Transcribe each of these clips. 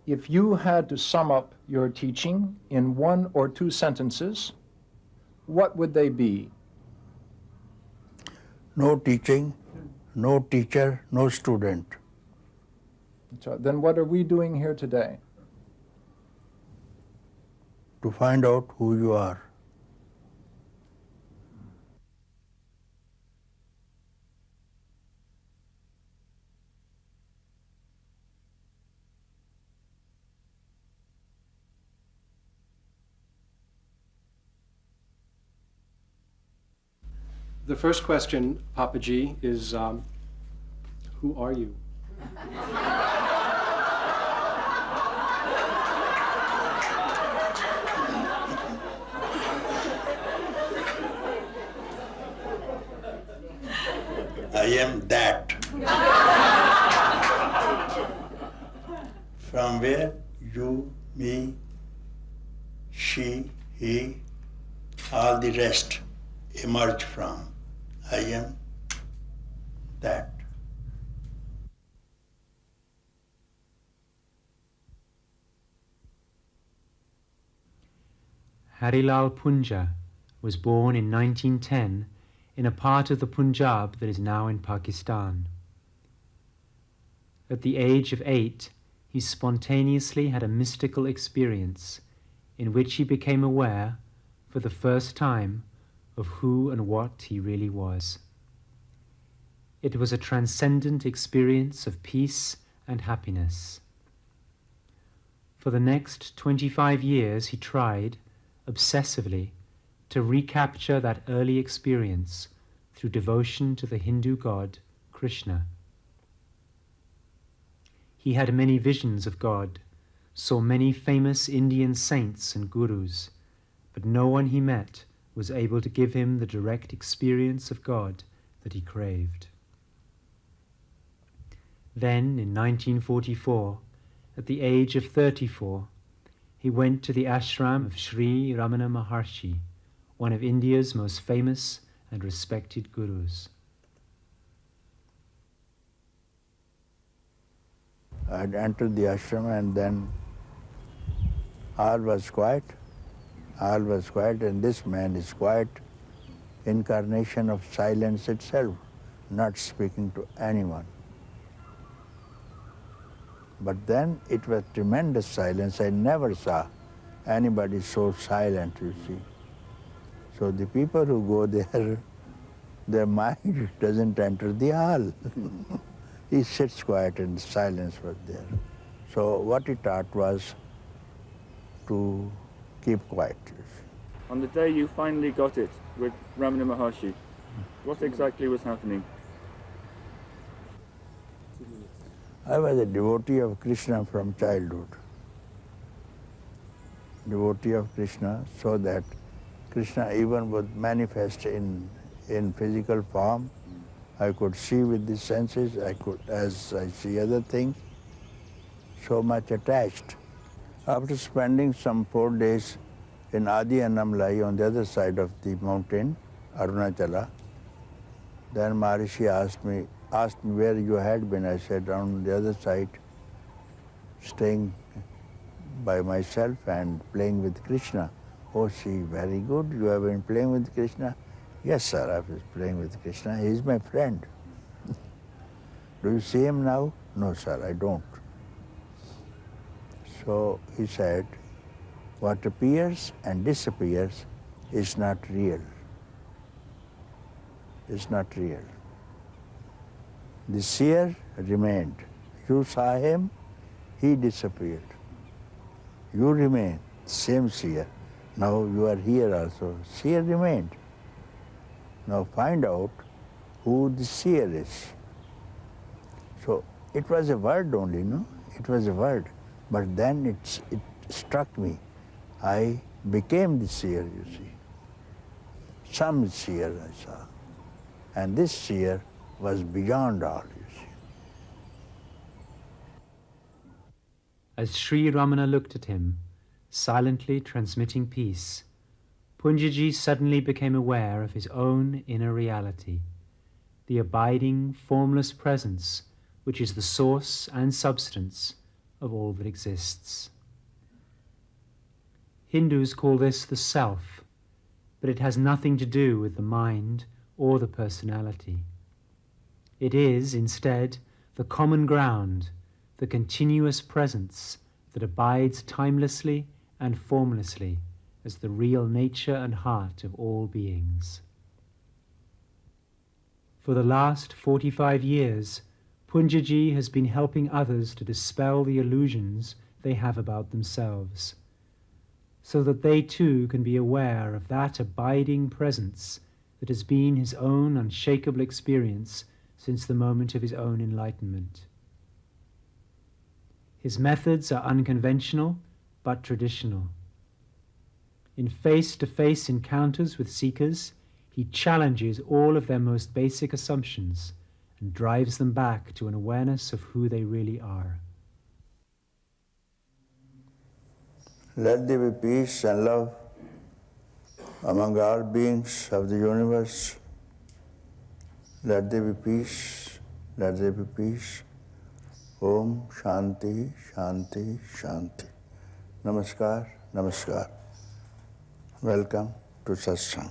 If you had to sum up your teaching in 1 or 2 sentences, what would they be? No teaching, no teacher, no student. So then what are we doing here today? To find out who you are. The first question, Papaji, is who are you? I am that. From where you, me, she, he, all the rest emerge from. I am that. Harilal Punja was born in 1910 in a part of the Punjab that is now in Pakistan. At the age of 8, he spontaneously had a mystical experience in which he became aware, for the first time, of who and what he really was. It was a transcendent experience of peace and happiness. For the next 25 years he tried, obsessively, to recapture that early experience through devotion to the Hindu god Krishna. He had many visions of God, saw many famous Indian saints and gurus, but no one he met was able to give him the direct experience of God that he craved. Then, in 1944, at the age of 34, he went to the ashram of Sri Ramana Maharshi, one of India's most famous and respected gurus. I had entered the ashram and then all was quiet. All was quiet, and this man is quiet, incarnation of silence itself, not speaking to anyone. But then it was tremendous silence. I never saw anybody so silent, you see. So the people who go there, their mind doesn't enter the hall. He sits quiet and silence was there. So what he taught was to keep quiet. On the day you finally got it with Ramana Maharshi, what exactly was happening? I was a devotee of Krishna from childhood. Devotee of Krishna, so that Krishna even would manifest in physical form. I could see with the senses, as I see other things, so much attached. After spending some 4 days in Adi Annamlai on the other side of the mountain, Arunachala, then Maharishi asked me where you had been. I said, on the other side, staying by myself and playing with Krishna. Oh, see, very good. You have been playing with Krishna? Yes, sir, I was playing with Krishna. He is my friend. Do you see him now? No, sir, I don't. So he said, what appears and disappears is not real. It's not real. The seer remained. You saw him, he disappeared. You remain, same seer. Now you are here also. Seer remained. Now find out who the seer is. So it was a word only, no? It was a word. But then it struck me. I became the seer, you see. Some seer I saw. And this seer was beyond all, you see. As Sri Ramana looked at him, silently transmitting peace, Punjaji suddenly became aware of his own inner reality, the abiding, formless presence which is the source and substance of all that exists. Hindus call this the self, but it has nothing to do with the mind or the personality. It is, instead, the common ground, the continuous presence that abides timelessly and formlessly as the real nature and heart of all beings. For the last 45 years, Punjaji has been helping others to dispel the illusions they have about themselves, so that they too can be aware of that abiding presence that has been his own unshakable experience since the moment of his own enlightenment. His methods are unconventional but traditional. In face-to-face encounters with seekers, he challenges all of their most basic assumptions and drives them back to an awareness of who they really are. Let there be peace and love among all beings of the universe. Let there be peace, let there be peace. Om Shanti, Shanti, Shanti. Namaskar, Namaskar. Welcome to Satsang.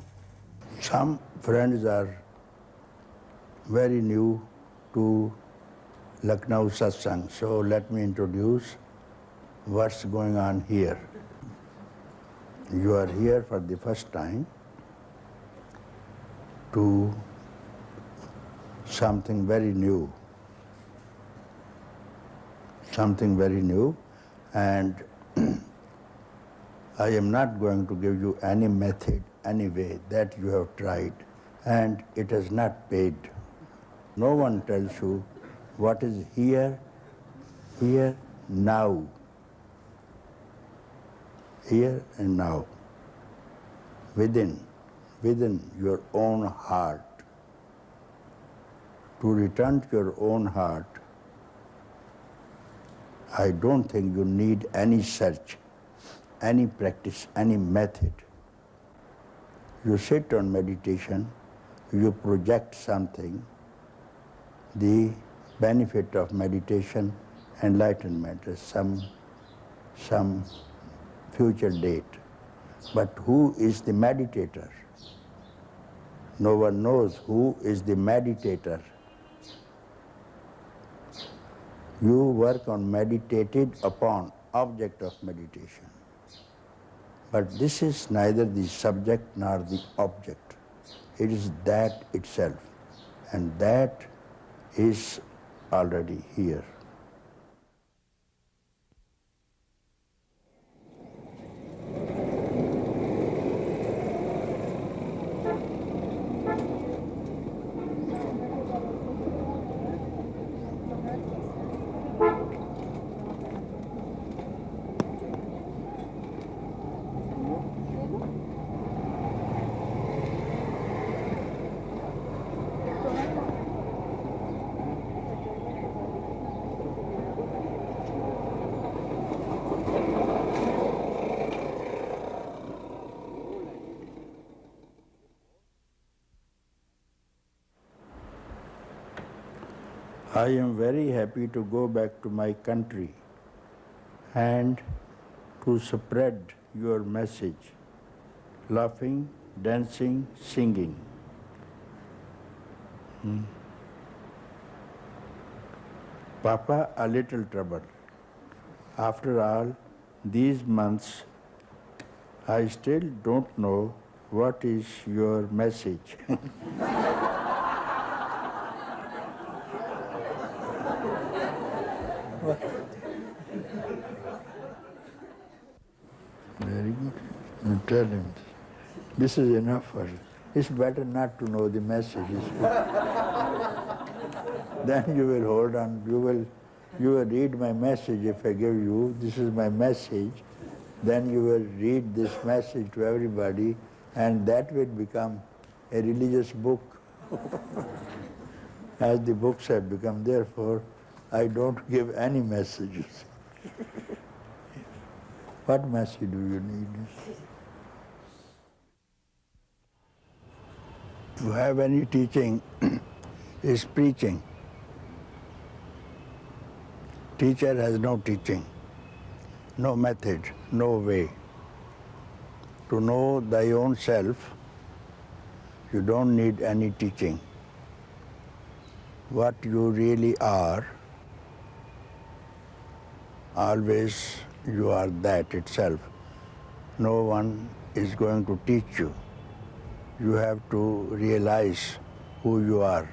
Some friends are very new to Lucknow Satsang, so let me introduce what's going on here. You are here for the first time to something very new, and I am not going to give you any method, any way that you have tried, and it has not paid. No one tells you what is here, now. Here and now, within your own heart. To return to your own heart, I don't think you need any search, any practice, any method. You sit on meditation, you project something, the benefit of meditation, enlightenment is some future date. But who is the meditator? No one knows who is the meditator. You work on meditated upon object of meditation. But this is neither the subject nor the object. It is that itself. And that is already here. I am very happy to go back to my country and to spread your message, laughing, dancing, singing. Papa, a little trouble. After all these months, I still don't know what is your message. Very good. You tell him. This is enough for you. It's better not to know the message. Then you will hold on. You will read my message if I give you. This is my message. Then you will read this message to everybody, and that will become a religious book. As the books have become. Therefore, I don't give any messages. What message do you need? To have any teaching is preaching. Teacher has no teaching, no method, no way. To know thy own self, you don't need any teaching. What you really are, always you are that itself. No one is going to teach you. You have to realize who you are,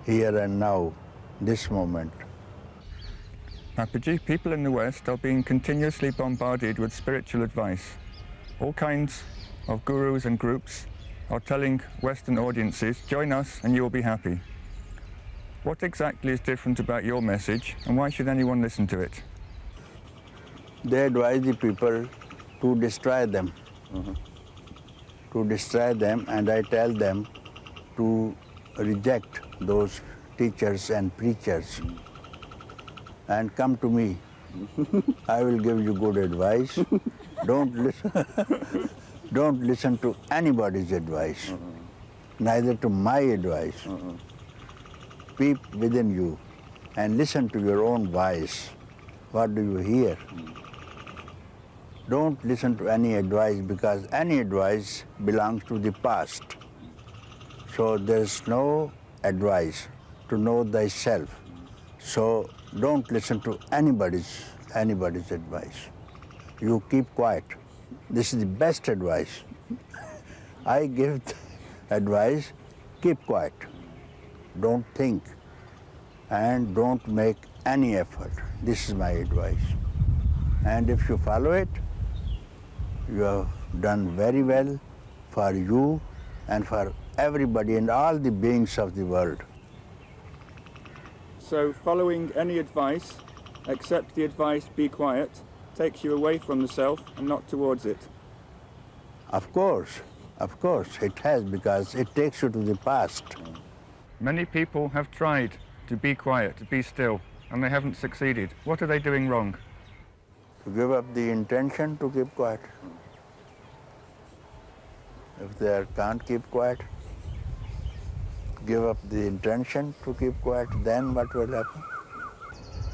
here and now, this moment. Papaji, people in the West are being continuously bombarded with spiritual advice. All kinds of gurus and groups are telling Western audiences, join us and you will be happy. What exactly is different about your message, and why should anyone listen to it? They advise the people to destroy them. To destroy them, and I tell them to reject those teachers and preachers and come to me. I will give you good advice. Don't listen to anybody's advice, neither to my advice. Peep within you and listen to your own voice. What do you hear? Don't listen to any advice, because any advice belongs to the past. So there's no advice to know thyself. So don't listen to anybody's advice. You keep quiet. This is the best advice. I give advice, keep quiet. Don't think and don't make any effort. This is my advice. And if you follow it, you have done very well for you and for everybody and all the beings of the world. So following any advice, except the advice, be quiet, takes you away from the self and not towards it. Of course, it has, because it takes you to the past. Many people have tried to be quiet, to be still, and they haven't succeeded. What are they doing wrong? To give up the intention to keep quiet. If they can't keep quiet, give up the intention to keep quiet, then what will happen?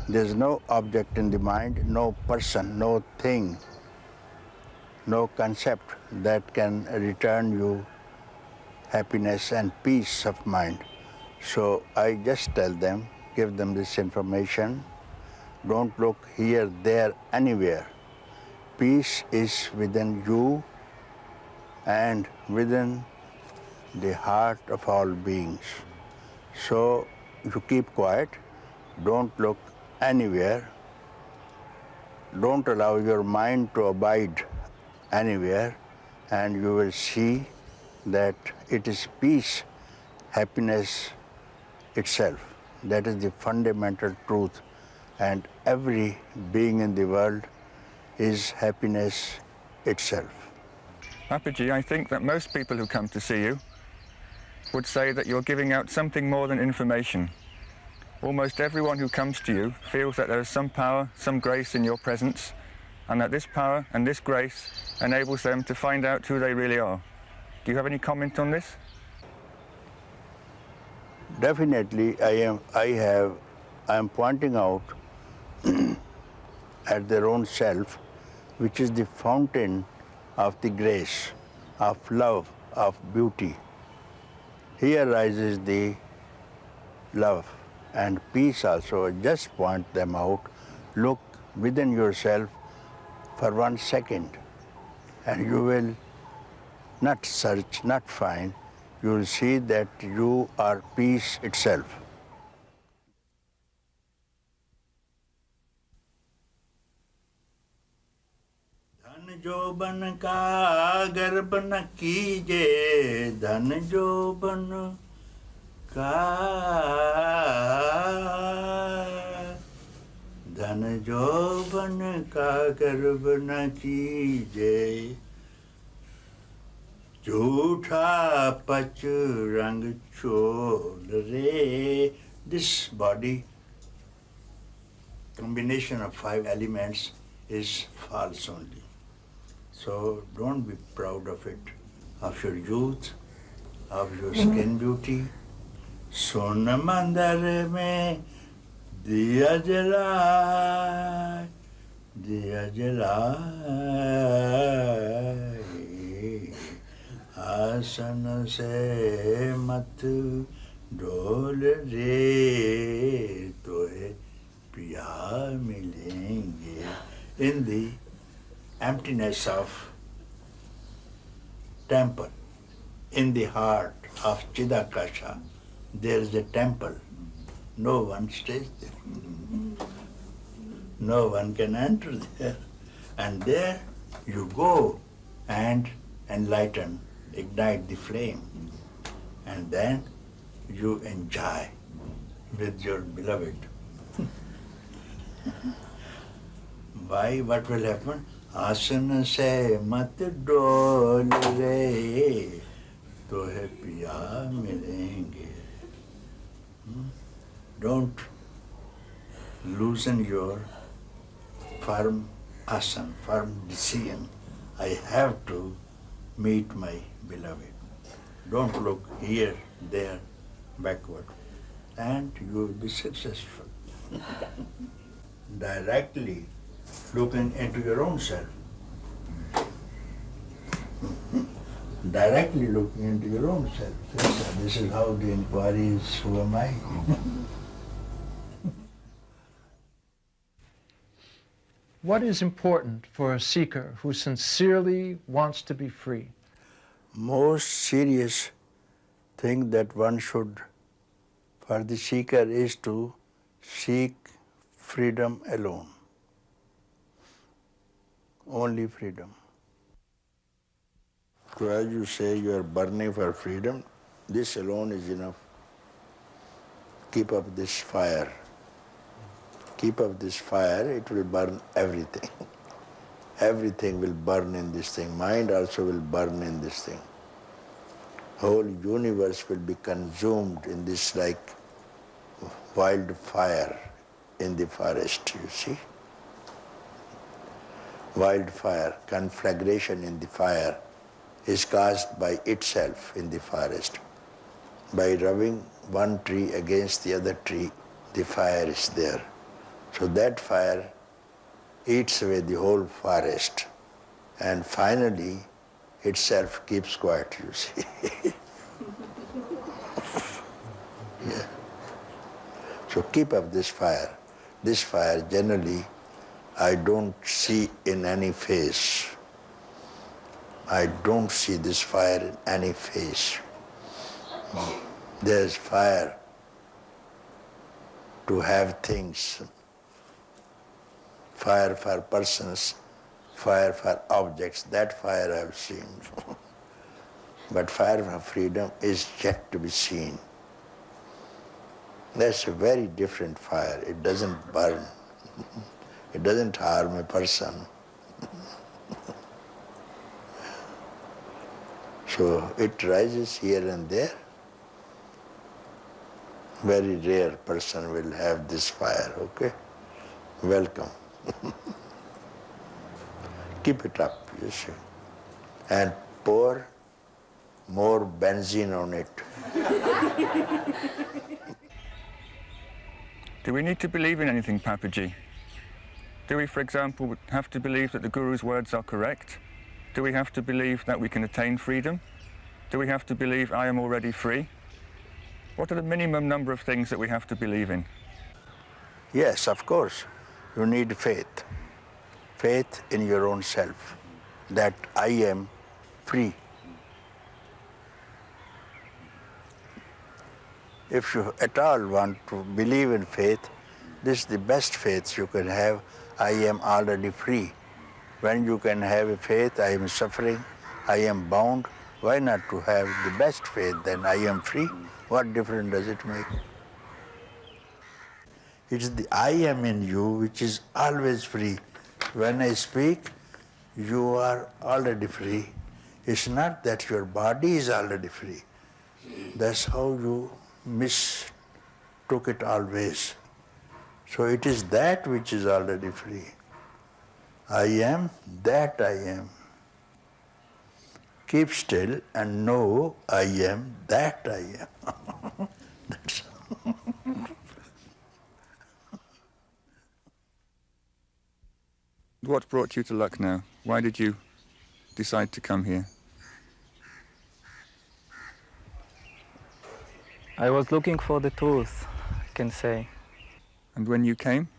There's no object in the mind, no person, no thing, no concept that can return you happiness and peace of mind. So I just tell them, give them this information. Don't look here, there, anywhere. Peace is within you and within the heart of all beings. So you keep quiet, don't look anywhere, don't allow your mind to abide anywhere, and you will see that it is peace, happiness itself. That is the fundamental truth, and every being in the world is happiness itself. Papaji, I think that most people who come to see you would say that you're giving out something more than information. Almost everyone who comes to you feels that there is some power, some grace in your presence, and that this power and this grace enables them to find out who they really are. Do you have any comment on this? Definitely, I am pointing out at their own self, which is the fountain of the grace, of love, of beauty. Here rises the love and peace also. Just point them out. Look within yourself for 1 second, and you will not search, not find. You will see that you are peace itself. धन जोबन का गर्भ न कीजे, धन जोबन का, धन जोबन का गर्भ न कीजे, झूठा पच रंग छोड़ रे. This body, combination of 5 elements, is false only. So don't be proud of it, of your youth, of your skin beauty. Son mandar mein दिया जलाए, दिया जलाए, आसन से मत डोल रे, तोहे पिया मिलेंगे. In the emptiness of temple, in the heart of Chidakasha, there is a temple. No one stays there. No one can enter there. And there you go and enlighten, ignite the flame. And then you enjoy with your beloved. Why? What will happen? आसन से मत डोल रे, तोहे पिया मिलेंगे. Don't loosen your firm asan, firm decision. I have to meet my beloved. Don't look here, there, backward, and you will be successful. Directly looking into your own self. Directly looking into your own self. This is how the inquiry is, who am I? What is important for a seeker who sincerely wants to be free? Most serious thing that one should, for the seeker, is to seek freedom alone. Only freedom. So as you say, you are burning for freedom, this alone is enough. Keep up this fire. Keep up this fire, it will burn everything. Everything will burn in this thing. Mind also will burn in this thing. Whole universe will be consumed in this like wildfire in the forest, you see. Wildfire, conflagration in the fire is caused by itself in the forest. By rubbing one tree against the other tree, the fire is there. So that fire eats away the whole forest, and finally itself keeps quiet, you see. Yeah. So keep up this fire. This fire generally I don't see in any face. I don't see this fire in any face. There's fire to have things, fire for persons, fire for objects. That fire I've seen. But fire for freedom is yet to be seen. That's a very different fire. It doesn't burn. It doesn't harm a person. So it rises here and there. Very rare person will have this fire, okay? Welcome. Keep it up, you see. And pour more benzene on it. Do we need to believe in anything, Papaji? Do we, for example, have to believe that the Guru's words are correct? Do we have to believe that we can attain freedom? Do we have to believe I am already free? What are the minimum number of things that we have to believe in? Yes, of course. You need faith. Faith in your own self, that I am free. If you at all want to believe in faith, this is the best faith you can have. I am already free. When you can have a faith, I am suffering, I am bound, why not to have the best faith, then I am free? What difference does it make? It's the I am in you which is always free. When I speak, you are already free. It's not that your body is already free. That's how you mistook it always. So it is that which is already free. I am that I am. Keep still and know I am that I am. That's What brought you to Lucknow? Why did you decide to come here? I was looking for the truth, I can say. And when you came,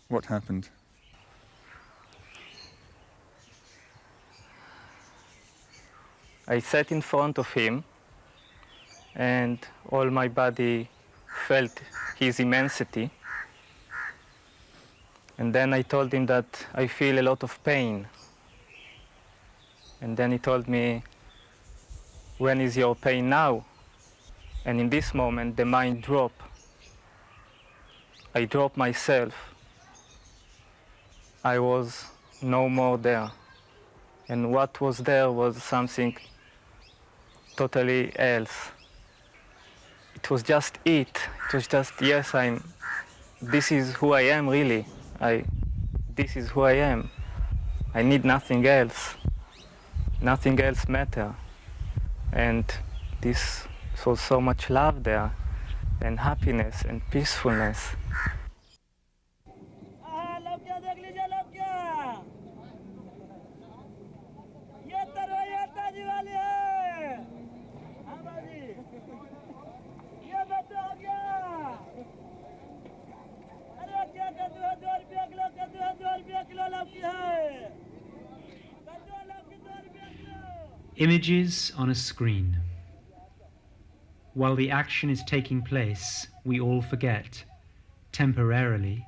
what happened? I sat in front of him and all my body felt his immensity. And then I told him that I feel a lot of pain. And then he told me, when is your pain now? And in this moment, the mind dropped. I dropped myself. I was no more there. And what was there was something totally else. It was just it. It was just, yes, this is who I am really. This is who I am. I need nothing else. Nothing else matter. And this was so much love there, and happiness and peacefulness. Images on a screen. While the action is taking place, we all forget, temporarily,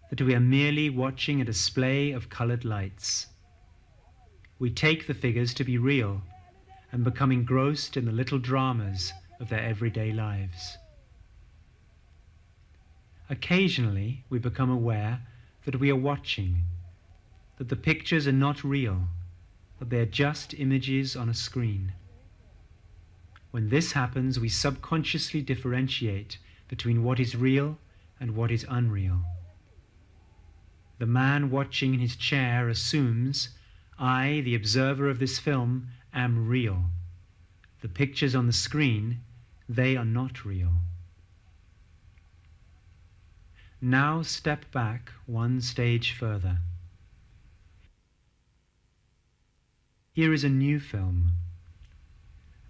that we are merely watching a display of colored lights. We take the figures to be real and become engrossed in the little dramas of their everyday lives. Occasionally, we become aware that we are watching, that the pictures are not real, that they are just images on a screen. When this happens, we subconsciously differentiate between what is real and what is unreal. The man watching in his chair assumes, I, the observer of this film, am real. The pictures on the screen, they are not real. Now step back one stage further. Here is a new film.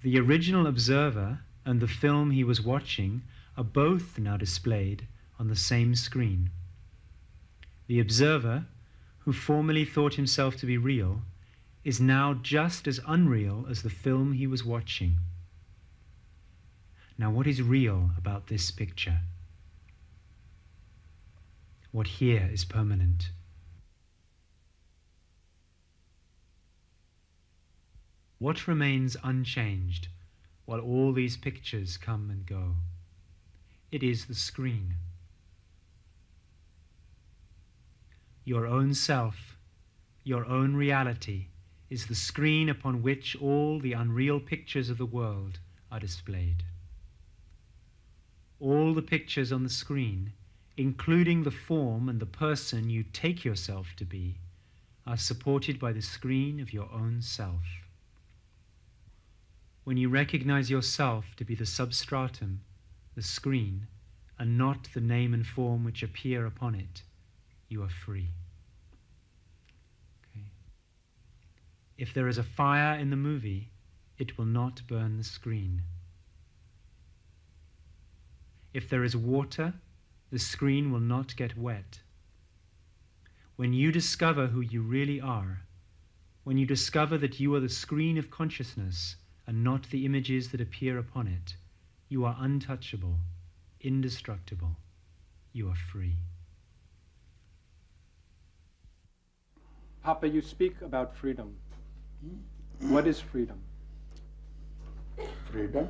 The original observer and the film he was watching are both now displayed on the same screen. The observer, who formerly thought himself to be real, is now just as unreal as the film he was watching. Now, what is real about this picture? What here is permanent? What remains unchanged while all these pictures come and go? It is the screen. Your own self, your own reality, is the screen upon which all the unreal pictures of the world are displayed. All the pictures on the screen, including the form and the person you take yourself to be, are supported by the screen of your own self. When you recognize yourself to be the substratum, the screen, and not the name and form which appear upon it, you are free. Okay. If there is a fire in the movie, it will not burn the screen. If there is water, the screen will not get wet. When you discover who you really are, when you discover that you are the screen of consciousness and not the images that appear upon it, you are untouchable, indestructible. You are free. Papa, you speak about freedom. What is freedom? Freedom?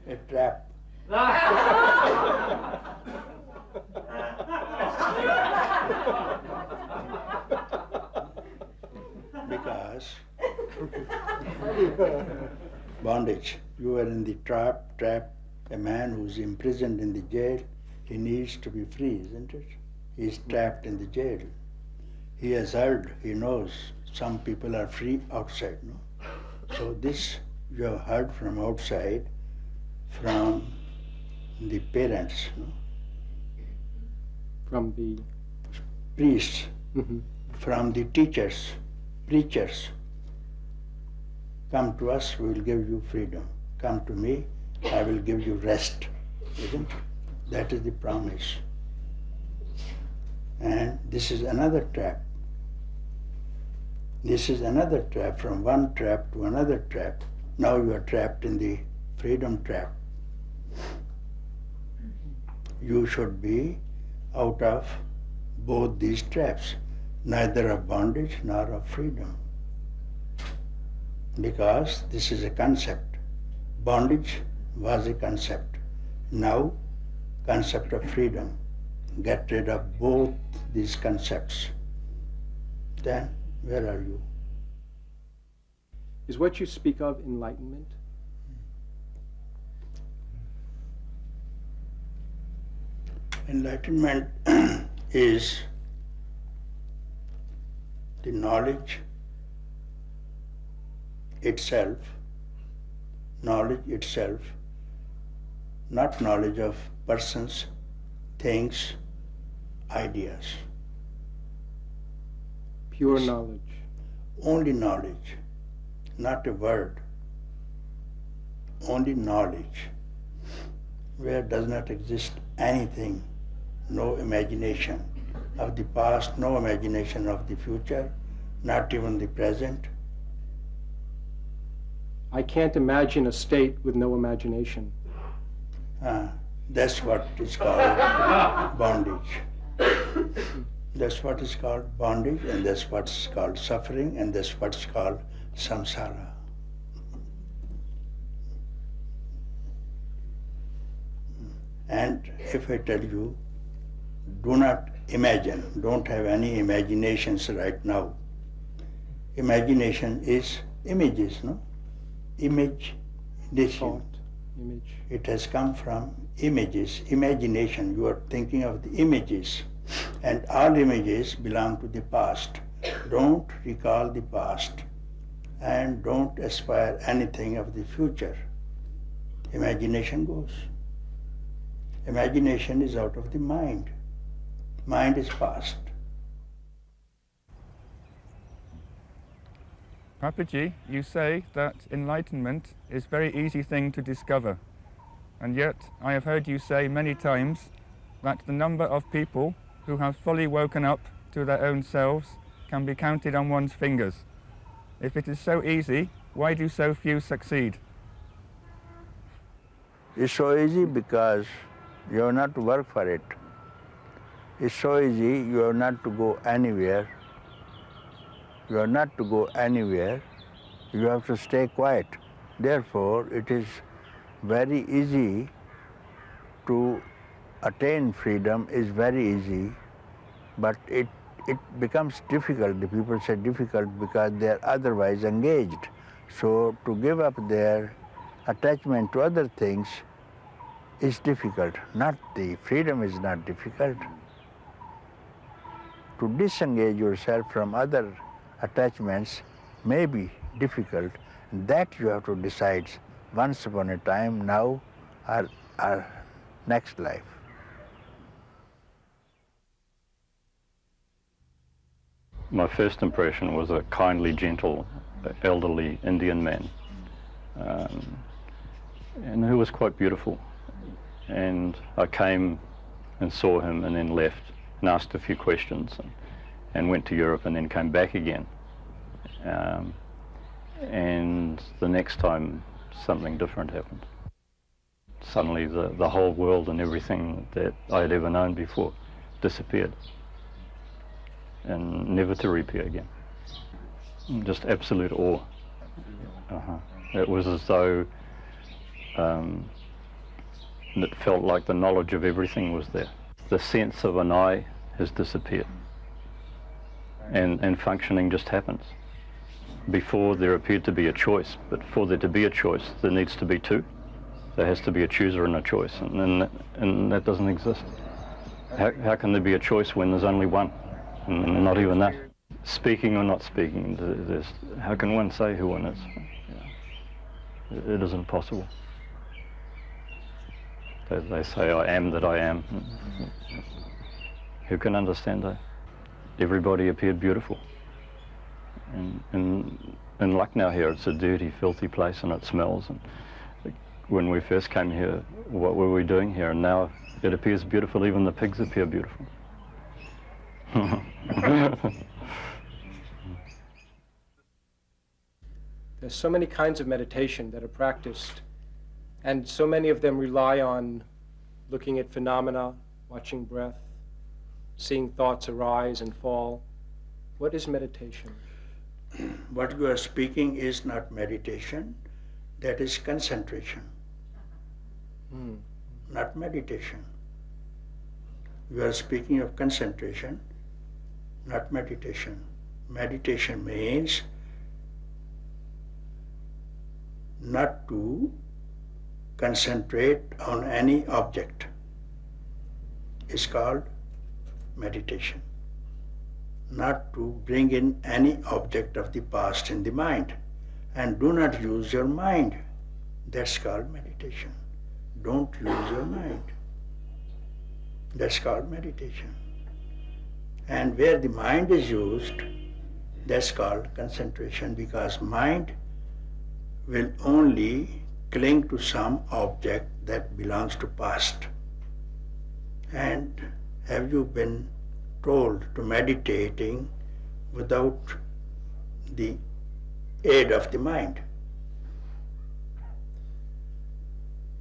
A trap. Because bondage. You are in the trap. A man who's imprisoned in the jail, he needs to be free, isn't it? He's trapped in the jail. He has heard, he knows some people are free outside, no? So this you have heard from outside, from the parents, no? From the, Priests, mhm. from the teachers, preachers. Come to us, we will give you freedom. Come to me, I will give you rest. Isn't it? That is the promise. And this is another trap. This is another trap, from one trap to another trap. Now you are trapped in the freedom trap. You should be out of both these traps, neither of bondage nor of freedom. Because this is a concept. Bondage was a concept. Now, concept of freedom. Get rid of both these concepts. Then, where are you? Is what you speak of enlightenment? Enlightenment is the knowledge itself, not knowledge of persons, things, ideas. Pure knowledge. Only knowledge, not a word. Only knowledge, where does not exist anything, no imagination of the past, no imagination of the future, not even the present. I can't imagine a state with no imagination. That's what is called bondage. That's what is called bondage, and that's what's called suffering, and that's what's called samsara. And if I tell you, do not imagine, don't have any imaginations right now. Imagination is images, no? Image, Thought, image. it has come from images, imagination. You are thinking of the images, and all images belong to the past. Don't recall the past, and don't aspire anything of the future. Imagination goes. Imagination is out of the mind. Mind is past. Papaji, you say that enlightenment is a very easy thing to discover. And yet, I have heard you say many times that the number of people who have fully woken up to their own selves can be counted on one's fingers. If it is so easy, why do so few succeed? It's so easy because you have not to work for it. It's so easy, you have not to go anywhere. You are not to go anywhere. You have to stay quiet. Therefore, it is very easy to attain freedom, is very easy, but it becomes difficult. The people say difficult because they are otherwise engaged. So to give up their attachment to other things is difficult. Not the freedom is not difficult. To disengage yourself from other attachments may be difficult. That you have to decide once upon a time, now or next life. My first impression was a kindly, gentle, elderly Indian man, and who was quite beautiful. And I came and saw him and then left and asked a few questions and went to Europe and then came back again. And the next time something different happened. Suddenly the whole world and everything that I had ever known before disappeared and never to reappear again. Just absolute awe. It was as though it felt like the knowledge of everything was there. The sense of an I has disappeared, and functioning just happens. Before there appeared to be a choice, but for there to be a choice there needs to be two. There has to be a chooser and a choice, and that doesn't exist. How can there be a choice when there's only one, and not even that? speaking or not speaking, how can one say who one is? It isn't possible. They say, I am that I am. Who can understand that? Everybody appeared beautiful. In Lucknow here, it's a dirty, filthy place and it smells. And when we first came here, what were we doing here? And now it appears beautiful, even the pigs appear beautiful. There's so many kinds of meditation that are practiced, and so many of them rely on looking at phenomena, watching breath, seeing thoughts arise and fall. What is meditation? What you are speaking is not meditation, that is concentration, not meditation. You are speaking of concentration, not meditation. Meditation means not to concentrate on any object. It's called meditation. Not to bring in any object of the past in the mind. And do not use your mind. That's called meditation. Don't use your mind. That's called meditation. And where the mind is used, that's called concentration, because mind will only cling to some object that belongs to past. And have you been told to meditating without the aid of the mind?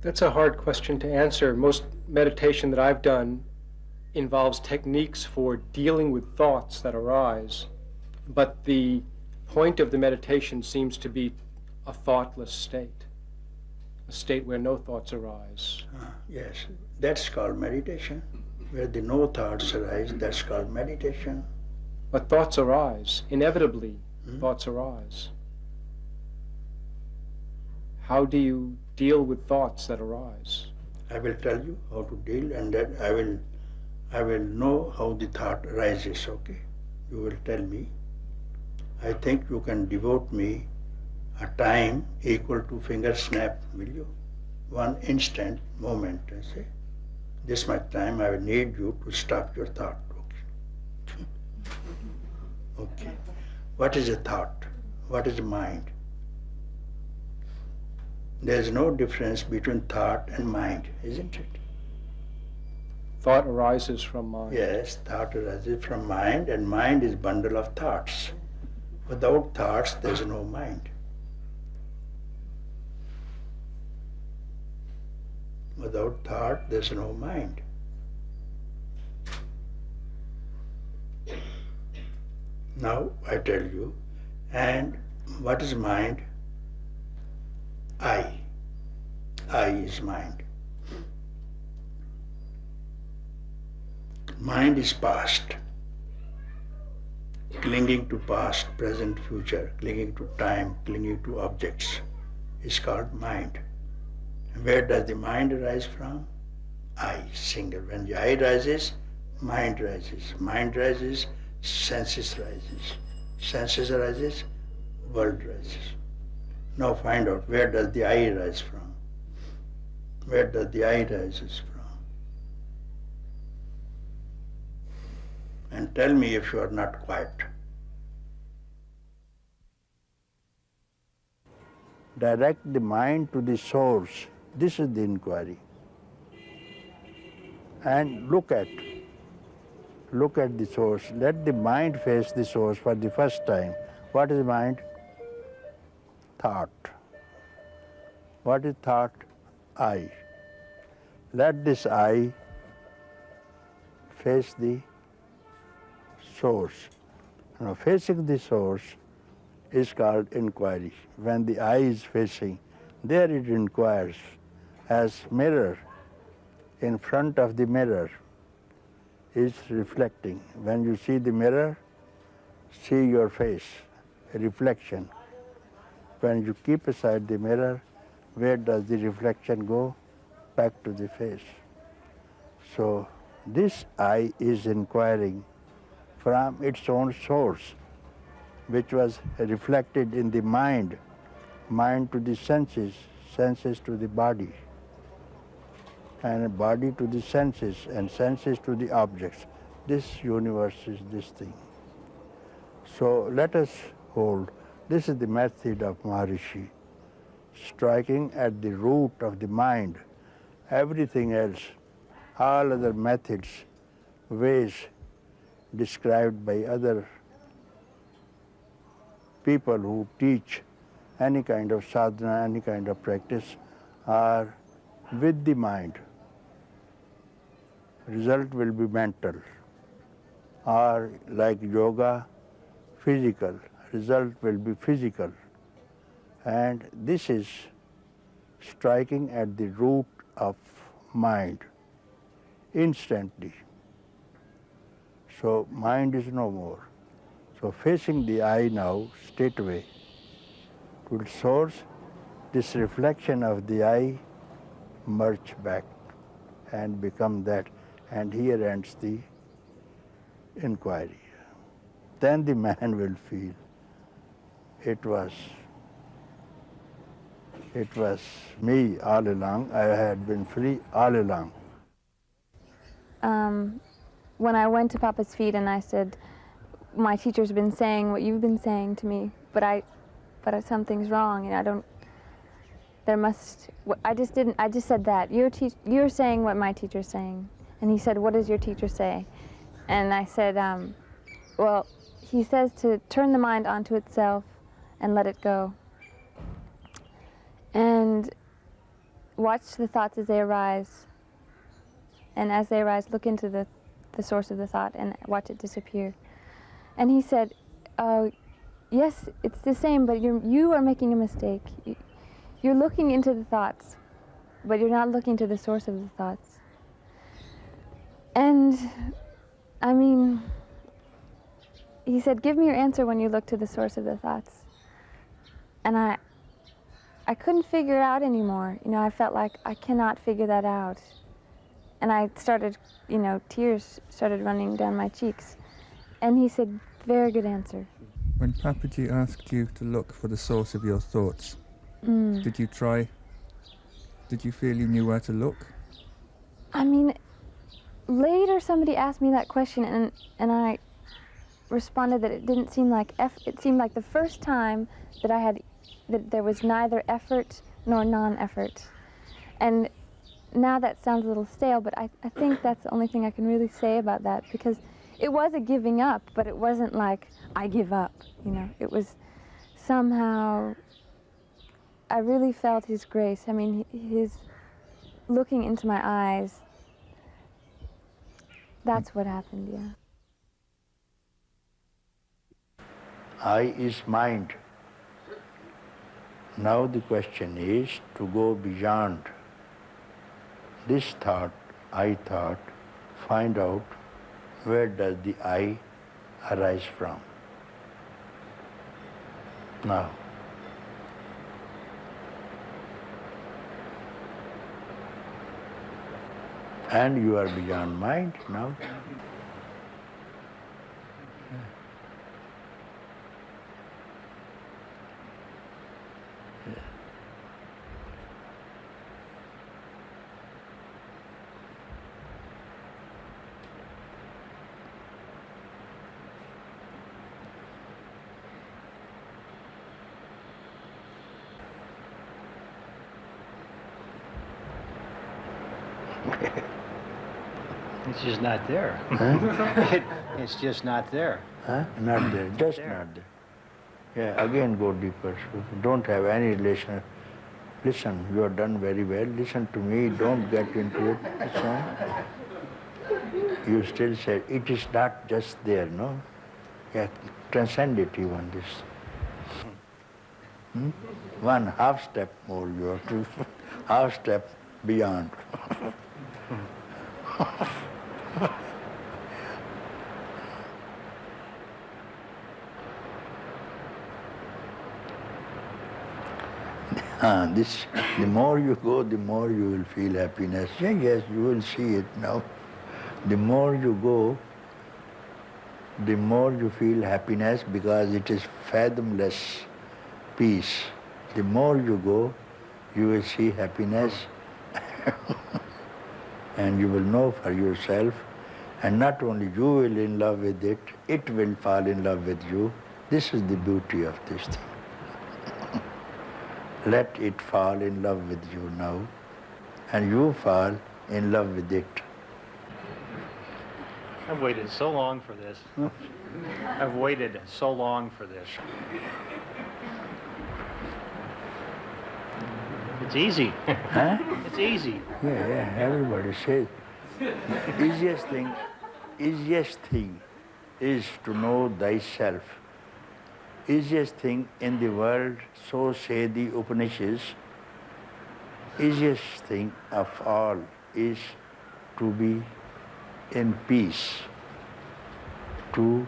That's a hard question to answer. Most meditation that I've done involves techniques for dealing with thoughts that arise, but the point of the meditation seems to be a thoughtless state, a state where no thoughts arise. Yes, that's called meditation. Where the no thoughts arise, that's called meditation. But thoughts arise. Inevitably, thoughts arise. How do you deal with thoughts that arise? I will tell you how to deal, and then I will know how the thought arises, okay? You will tell me. I think you can devote me a time equal to finger snap, will you? One instant moment, I say. This much time I will need you to stop your thought. Okay. Okay. What is a thought? What is a mind? There is no difference between thought and mind, isn't it? Thought arises from mind. Yes, thought arises from mind, and mind is bundle of thoughts. Without thoughts, there is no mind. Without thought, there is no mind. Now I tell you, and what is mind? I. I is mind. Mind is past, clinging to past, present, future, clinging to time, clinging to objects is called mind. Where does the mind arise from? I, single. When the I rises, mind rises. Mind rises, senses rises. Senses arises, world rises. Now find out, where does the I rise from? Where does the I rises from? And tell me if you are not quiet. Direct the mind to the source. This is the inquiry. And look at the source. Let the mind face the source for the first time. What is mind? Thought. What is thought? I. Let this I face the source. Now, facing the source is called inquiry. When the eye is facing, there it inquires. As mirror, in front of the mirror is reflecting. When you see the mirror, see your face, a reflection. When you keep aside the mirror, where does the reflection go? Back to the face. So this eye is inquiring from its own source. which was reflected in the mind, mind to the senses, senses to the body, and body to the senses, and senses to the objects. This universe is this thing. So let us hold, this is the method of Maharishi, striking at the root of the mind. Everything else, all other methods, ways described by other people who teach any kind of sadhana, any kind of practice, are with the mind. Result will be mental. Or like yoga, physical. Result will be physical. And this is striking at the root of mind instantly. So mind is no more. So facing the eye now, straightway, to the source, this reflection of the eye merge back and become that. And here ends the inquiry. Then the man will feel it was me all along. I had been free all along. When I went to Papa's feet and I said, my teacher's been saying what you've been saying to me, but something's wrong, and I just said that. You're saying what my teacher's saying. And he said, what does your teacher say? And I said, well, he says to turn the mind onto itself and let it go. And watch the thoughts as they arise. And as they arise, look into the source of the thought and watch it disappear. And he said, yes, it's the same, but you are making a mistake. You're looking into the thoughts, but you're not looking to the source of the thoughts. And, I mean, he said, give me your answer when you look to the source of the thoughts. And I couldn't figure it out anymore. You know, I felt like I cannot figure that out. And I started, tears started running down my cheeks. And he said, very good answer. When Papaji asked you to look for the source of your thoughts, did you try? Did you feel you knew where to look? I mean, later somebody asked me that question, and I responded that it didn't seem like it seemed like the first time that there was neither effort nor non-effort. And now that sounds a little stale, but I think that's the only thing I can really say about that, because it was a giving up, but it wasn't like I give up, It was somehow, I really felt his grace. I mean, his looking into my eyes. That's what happened, yeah. I is mind. Now the question is to go beyond this thought, I thought, find out where does the I arise from. Now, and you are beyond mind now. It's just not there. It's just not there. Huh? Not there, just not there. Yeah, again go deeper. So don't have any relation. Listen, you have done very well. Listen to me, don't get into it. Listen. You still say, it is not just there, no? Yeah, transcend it even this. One half step more you have to, half step beyond. The more you go, the more you will feel happiness. Yeah, yes, you will see it now. The more you go, the more you feel happiness, because it is fathomless peace. The more you go, you will see happiness and you will know for yourself, and not only you will in love with it, it will fall in love with you. This is the beauty of this thing. Let it fall in love with you now, and you fall in love with it. I've waited so long for this. I've waited so long for this. It's easy. Huh? It's easy. Yeah, everybody says. Easiest thing is to know thyself. Easiest thing in the world, so say the Upanishads, easiest thing of all is to be in peace, to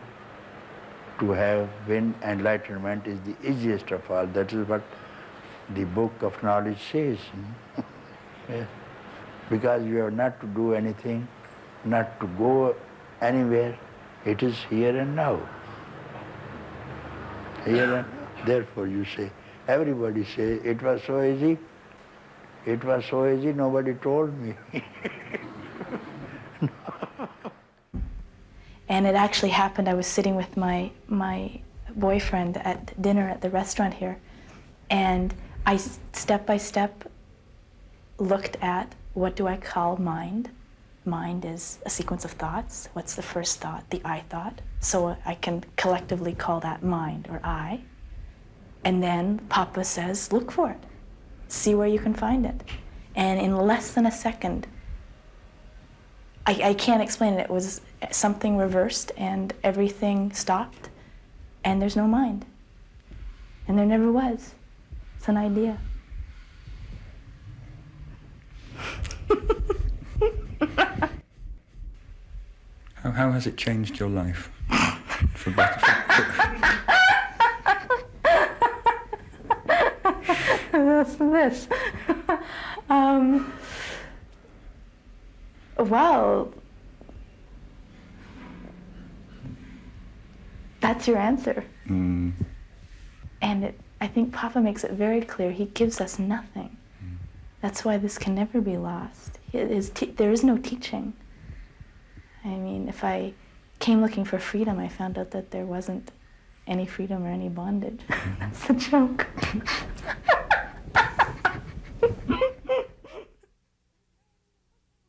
win enlightenment is the easiest of all. That is what the book of knowledge says. Yeah. Because you have not to do anything, not to go anywhere. It is here and now. Here and therefore you say, everybody say, it was so easy. It was so easy, nobody told me. And it actually happened, I was sitting with my boyfriend at dinner at the restaurant here, and I step by step looked at, what do I call mind? Mind is a sequence of thoughts. What's the first thought? The I thought. So I can collectively call that mind or I. And then Papa says, look for it. See where you can find it. And in less than a second, I can't explain it. It was something reversed and everything stopped and there's no mind. And there never was. It's an idea. How has it changed your life? For better? This. Well, that's your answer. Mm. And I think Papa makes it very clear. He gives us nothing. That's why this can never be lost. There is no teaching. I mean, if I came looking for freedom, I found out that there wasn't any freedom or any bondage. That's a joke.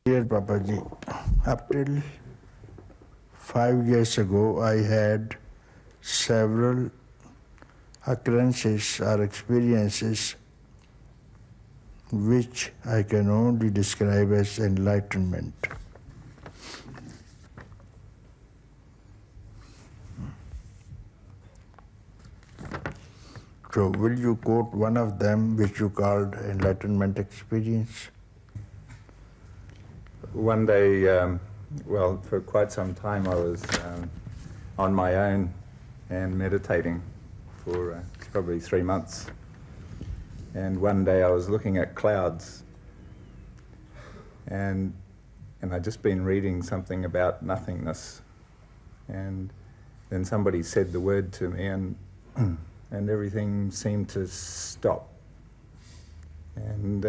Dear Papaji, up till 5 years ago, I had several occurrences or experiences which I can only describe as enlightenment. So will you quote one of them which you called enlightenment experience? One day, well, for quite some time I was on my own and meditating for probably 3 months. And one day I was looking at clouds and I'd just been reading something about nothingness. And then somebody said the word to me and everything seemed to stop. And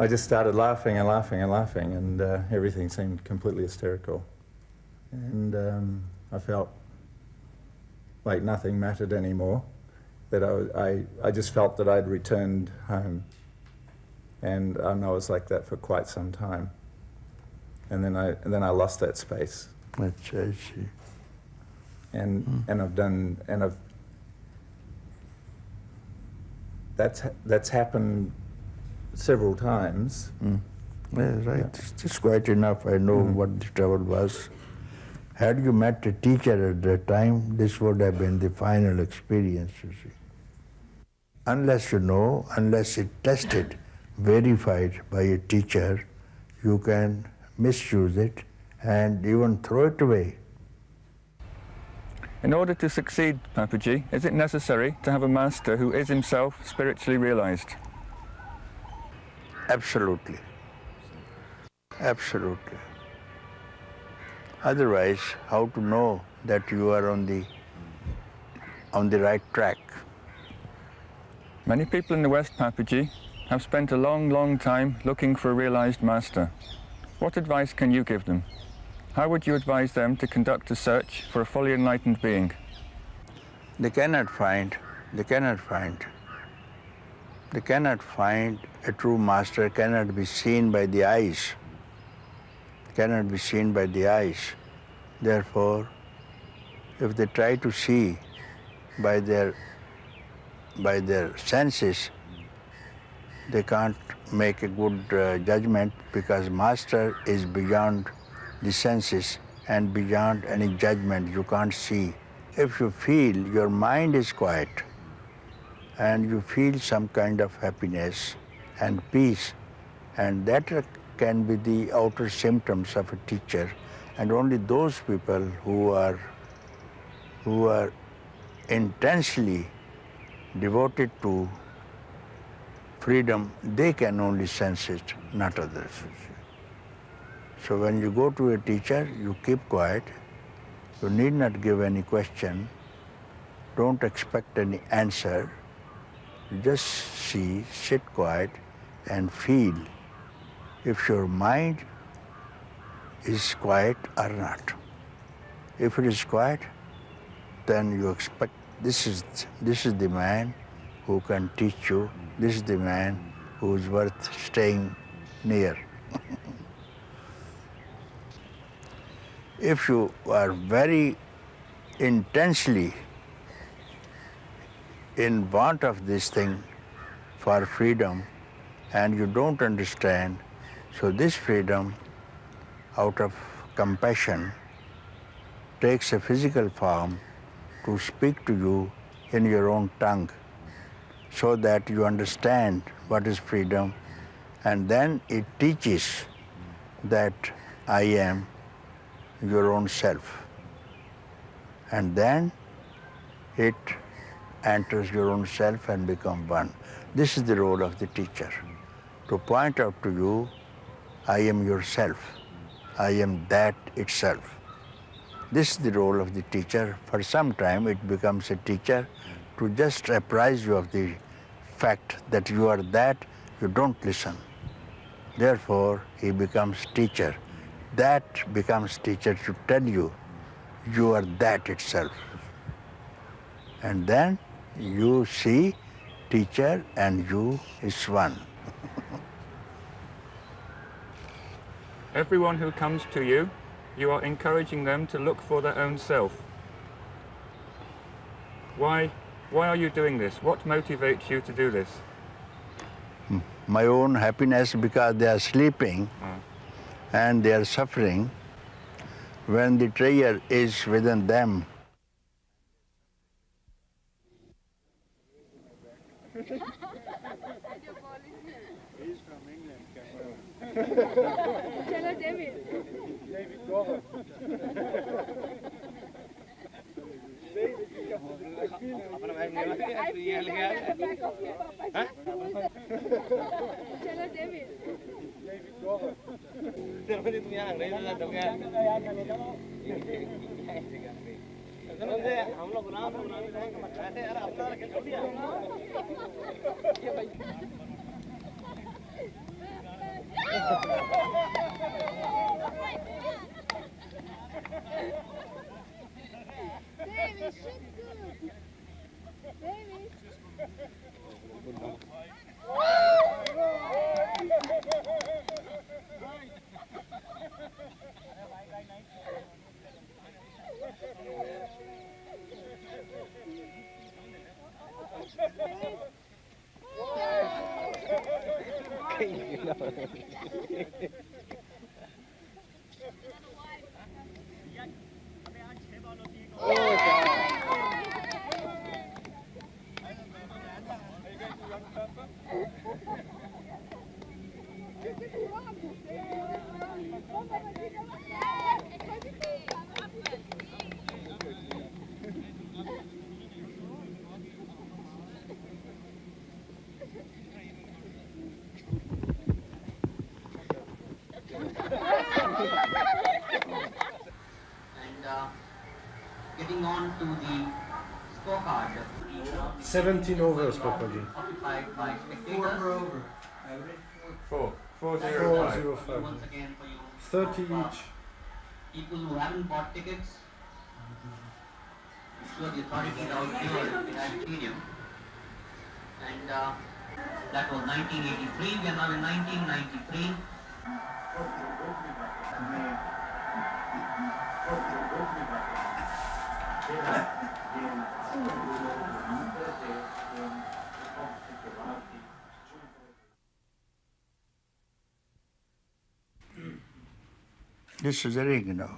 I just started laughing and laughing and laughing, and everything seemed completely hysterical. And I felt like nothing mattered anymore, that I just felt that I'd returned home. And I was like that for quite some time. And then I lost that space. That's I see. And that's happened several times. Yeah, right. Yeah. It's quite enough. I know what the trouble was. Had you met a teacher at that time, this would have been the final experience, you see. Unless you know, unless it's tested, verified by a teacher, you can misuse it and even throw it away. In order to succeed, Papaji, is it necessary to have a master who is himself spiritually realized? Absolutely. Absolutely. Otherwise, how to know that you are on the right track? Many people in the West, Papaji, have spent a long, long time looking for a realized master. What advice can you give them? How would you advise them to conduct a search for a fully enlightened being? They cannot find a true master, cannot be seen by the eyes. Therefore, if they try to see by their senses, they can't make a good judgment, because master is beyond the senses and beyond any judgment. You can't see. If you feel your mind is quiet and you feel some kind of happiness and peace, and that can be the outer symptoms of a teacher, and only those people who are intensely devoted to freedom, they can only sense it, not others. So when you go to a teacher, you keep quiet. You need not give any question. Don't expect any answer. You just see, sit quiet and feel if your mind is quiet or not. If it is quiet, then you expect this is the man who can teach you. This is the man who is worth staying near. If you are very intensely in want of this thing for freedom and you don't understand, so this freedom, out of compassion, takes a physical form to speak to you in your own tongue, so that you understand what is freedom, and then it teaches that I am your own self. And then it enters your own self and becomes one. This is the role of the teacher, to point out to you, I am yourself. I am that itself. This is the role of the teacher. For some time it becomes a teacher to just apprise you of the fact that you are that, you don't listen. Therefore, he becomes teacher. That becomes teacher to tell you, you are that itself. And then you see teacher and you is one. Everyone who comes to you, you are encouraging them to look for their own self. Why are you doing this? What motivates you to do this? My own happiness, because they are sleeping and they are suffering. When the treasure is within them, getting on to the scorecard. 17 overs, Papaji. Occupied by spectators. 4. 405. Once again for you. 30 each. People who haven't bought tickets, sure the authorities out here in that stadium. And that was 1983. We are now in 1993. This is a ring now.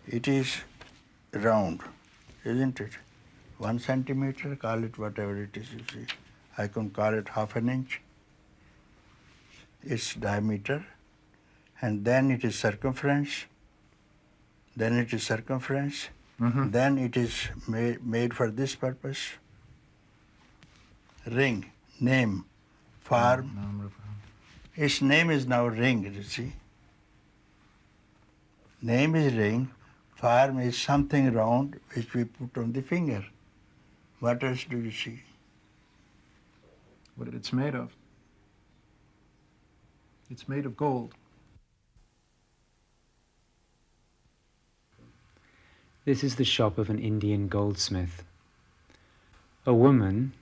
It is round, isn't it? 1 centimeter, call it whatever it is, you see. I can call it half an inch. Its diameter. And then it is circumference. Then it is circumference. Then it is made for this purpose. Ring, name, form. Its name is now ring, you see. Name is ring, form is something round which we put on the finger. What else do you see? What it's made of. It's made of gold. This is the shop of an Indian goldsmith. A woman,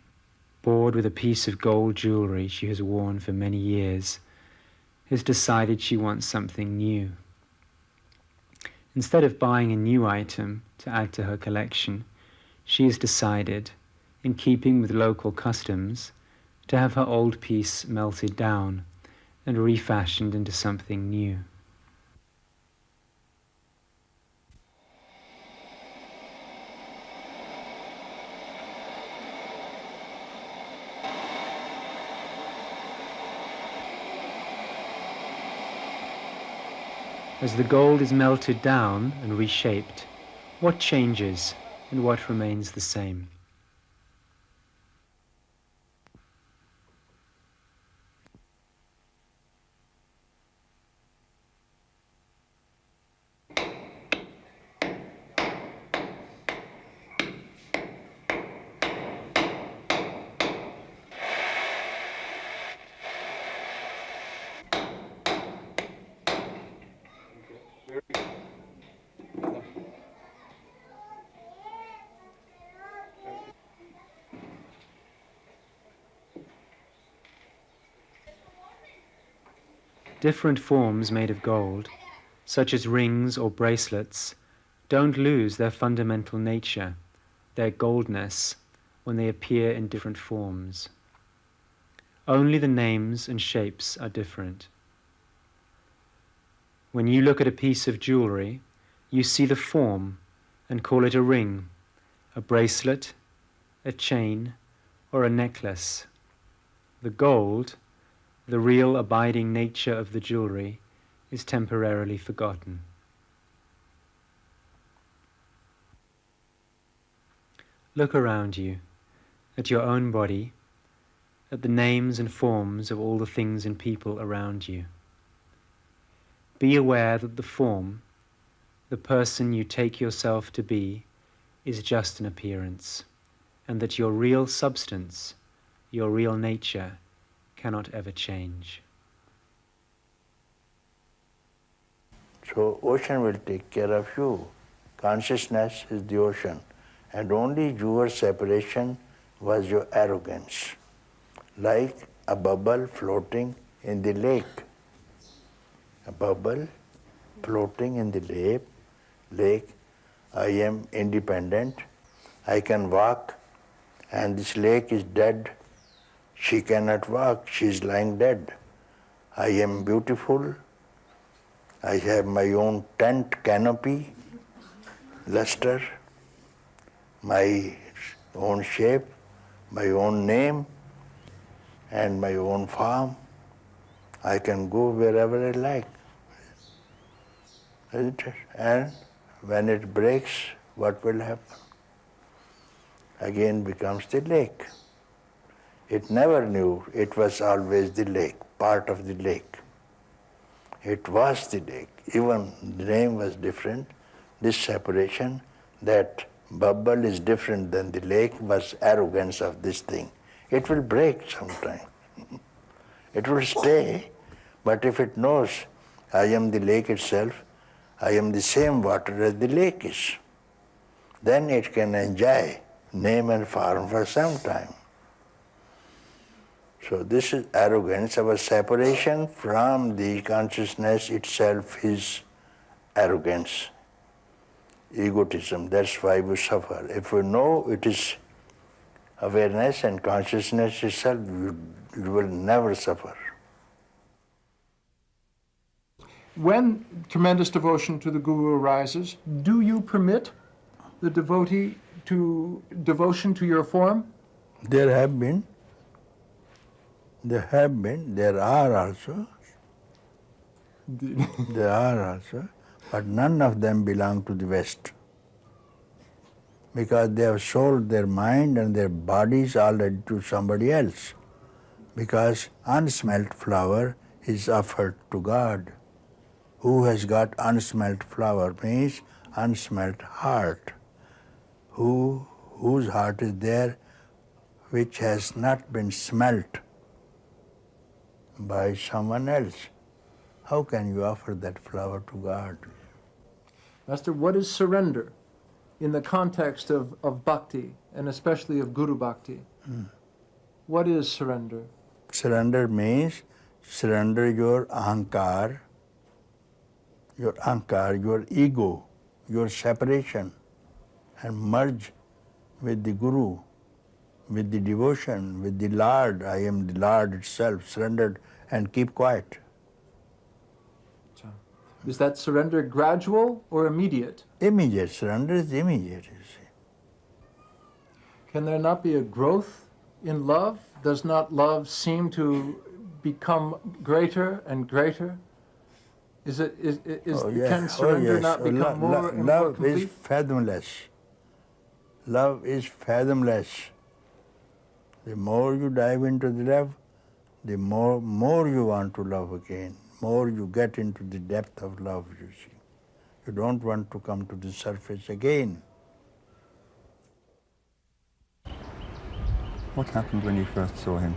bored with a piece of gold jewelry she has worn for many years, has decided she wants something new. Instead of buying a new item to add to her collection, she has decided, in keeping with local customs, to have her old piece melted down and refashioned into something new. As the gold is melted down and reshaped, what changes and what remains the same? Different forms made of gold, such as rings or bracelets, don't lose their fundamental nature, their goldness, when they appear in different forms. Only the names and shapes are different. When you look at a piece of jewelry, you see the form and call it a ring, a bracelet, a chain, or a necklace. The gold, the real abiding nature of the jewelry, is temporarily forgotten. Look around you, at your own body, at the names and forms of all the things and people around you. Be aware that the form, the person you take yourself to be, is just an appearance, and that your real substance, your real nature, cannot ever change. So ocean will take care of you. Consciousness is the ocean. And only your separation was your arrogance. Like a bubble floating in the lake. A bubble floating in the lake. I am independent. I can walk, and this lake is dead. She cannot walk, she is lying dead. I am beautiful. I have my own tent canopy, luster, my own shape, my own name, and my own form. I can go wherever I like. Isn't it? And when it breaks, what will happen? Again becomes the lake. It never knew it was always the lake, part of the lake. It was the lake. Even the name was different, this separation, that bubble is different than the lake, was arrogance of this thing. It will break sometime. It will stay, but if it knows, I am the lake itself, I am the same water as the lake is, then it can enjoy name and form for some time. So this is arrogance. Our separation from the consciousness itself is arrogance, egotism. That's why we suffer. If we know it is awareness and consciousness itself, you will never suffer. When tremendous devotion to the Guru arises, do you permit the devotee to devotion to your form? There are also, but none of them belong to the West, because they have sold their mind and their bodies already to somebody else, because unsmelt flower is offered to God. Who has got unsmelt flower means unsmelt heart. Whose heart is there which has not been smelt by someone else? How can you offer that flower to God? Master, what is surrender in the context of bhakti, and especially of Guru bhakti? What is surrender? Surrender means surrender your ahankar, your ego, your separation, and merge with the Guru, with the devotion, with the Lord. I am the Lord itself, surrendered, and keep quiet. Is that surrender gradual or immediate? Immediate. Surrender is immediate, you see. Can there not be a growth in love? Does not love seem to become greater and greater? Can surrender not become more and more complete? Love is fathomless. Love is fathomless. The more you dive into the love, the more you want to love again, more you get into the depth of love, you see. You don't want to come to the surface again. What happened when you first saw him?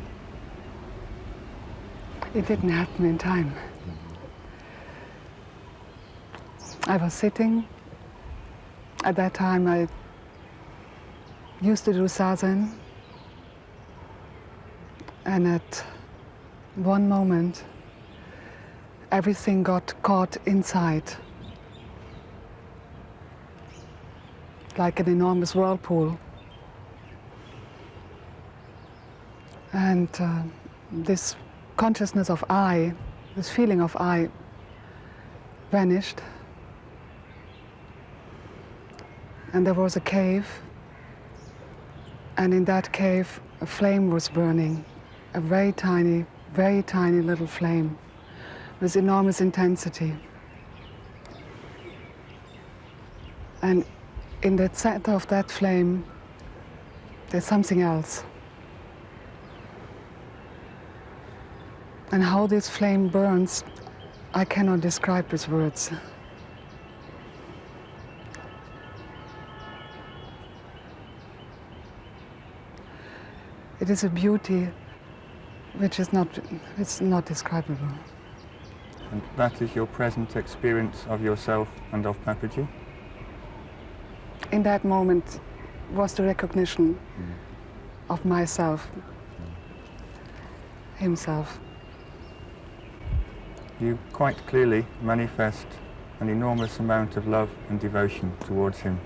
It didn't happen in time. I was sitting. At that time, I used to do sazen. And at one moment, everything got caught inside, like an enormous whirlpool. And this consciousness of I, this feeling of I, vanished. And there was a cave, and in that cave a flame was burning, a very tiny little flame with enormous intensity. And in the center of that flame, there's something else. And how this flame burns, I cannot describe with words. It is a beauty which is not describable. And that is your present experience of yourself and of Papaji? In that moment was the recognition of myself, himself. You quite clearly manifest an enormous amount of love and devotion towards him.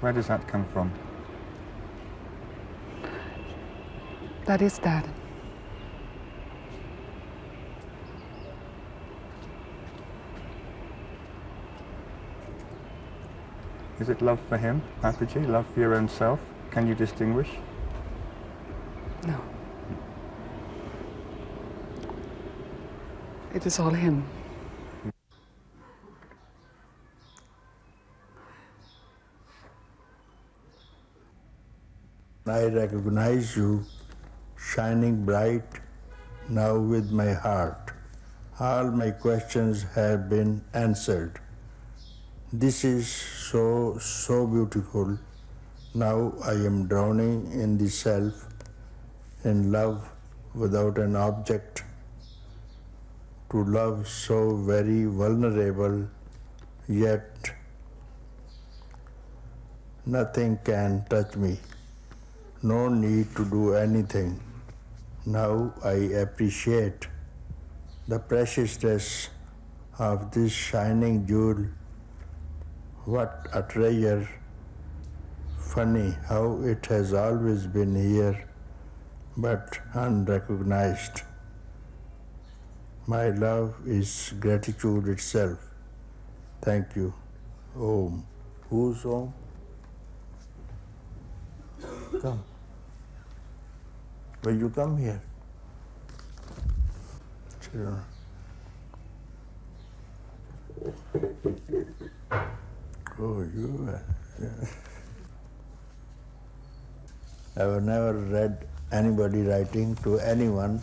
Where does that come from? That is that. Is it love for him, Papaji, love for your own self? Can you distinguish? No. It is all him. I recognize you shining bright now with my heart. All my questions have been answered. This is so beautiful. Now I am drowning in the self, in love without an object, to love so very vulnerable, yet nothing can touch me. No need to do anything. Now I appreciate the preciousness of this shining jewel. What a treasure. Funny how it has always been here, but unrecognized. My love is gratitude itself. Thank you. Om. Who's Om? Come. Will you come here? Sure. Oh, you are. Yeah. I have never read anybody writing to anyone,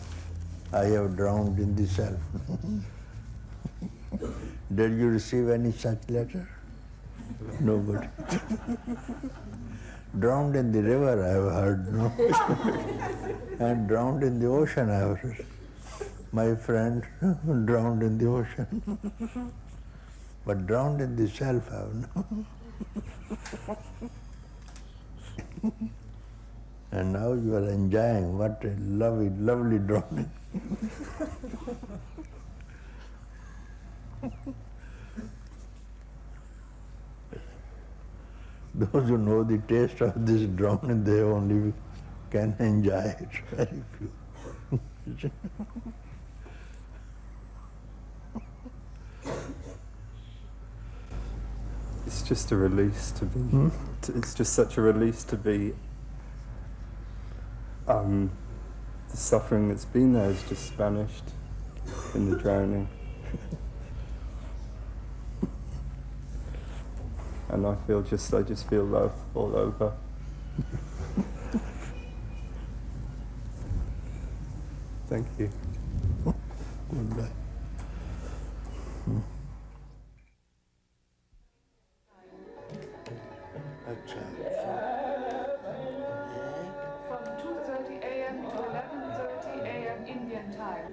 I have drowned in the self. Did you receive any such letter? Nobody. Drowned in the river, I have heard, no? And drowned in the ocean, I have heard. My friend drowned in the ocean. But drowned in the self, I have no. And now you are enjoying what a lovely, lovely drowning. Those who know the taste of this drowning, they only can enjoy it. Very few. It's just a release to be. It's just such a release to be. The suffering that's been there has just vanished in the drowning. And I just feel love all over. Thank you. Goodbye. From 2:30 a.m. to 11:30 a.m. Indian time.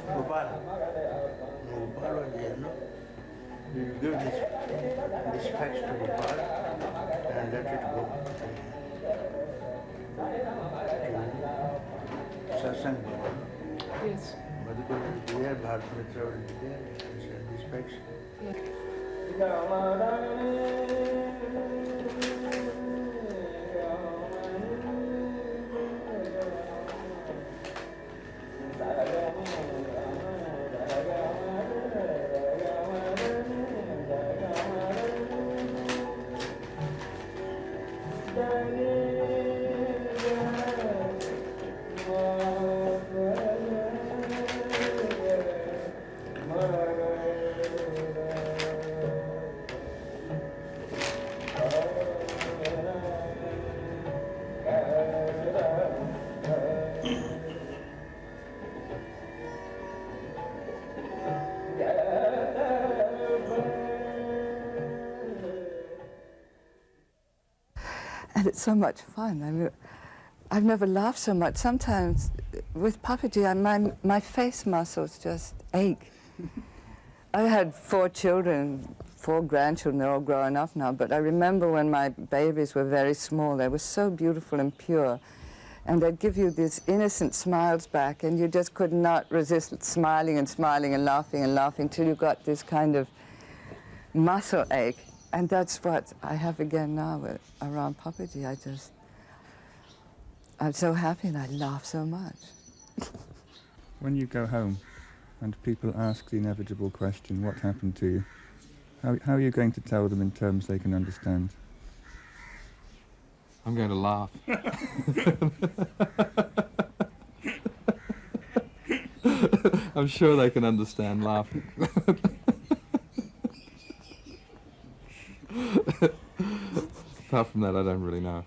Gopal, you give this fax to Gopal and let it go to Satsang Bhavan. Yes. Madhukar there, Bharat Mitra will be there and send this fax. And it's so much fun. I mean, I've never laughed so much. Sometimes with puppetry, my face muscles just ache. I had 4 children, 4 grandchildren, they're all grown up now, but I remember when my babies were very small, they were so beautiful and pure, and they'd give you these innocent smiles back, and you just could not resist smiling and smiling and laughing till you got this kind of muscle ache. And that's what I have again now around puppetry. I'm so happy and I laugh so much. When you go home and people ask the inevitable question, what happened to you? How are you going to tell them in terms they can understand? I'm going to laugh. I'm sure they can understand laughing. Apart from that, I don't really know.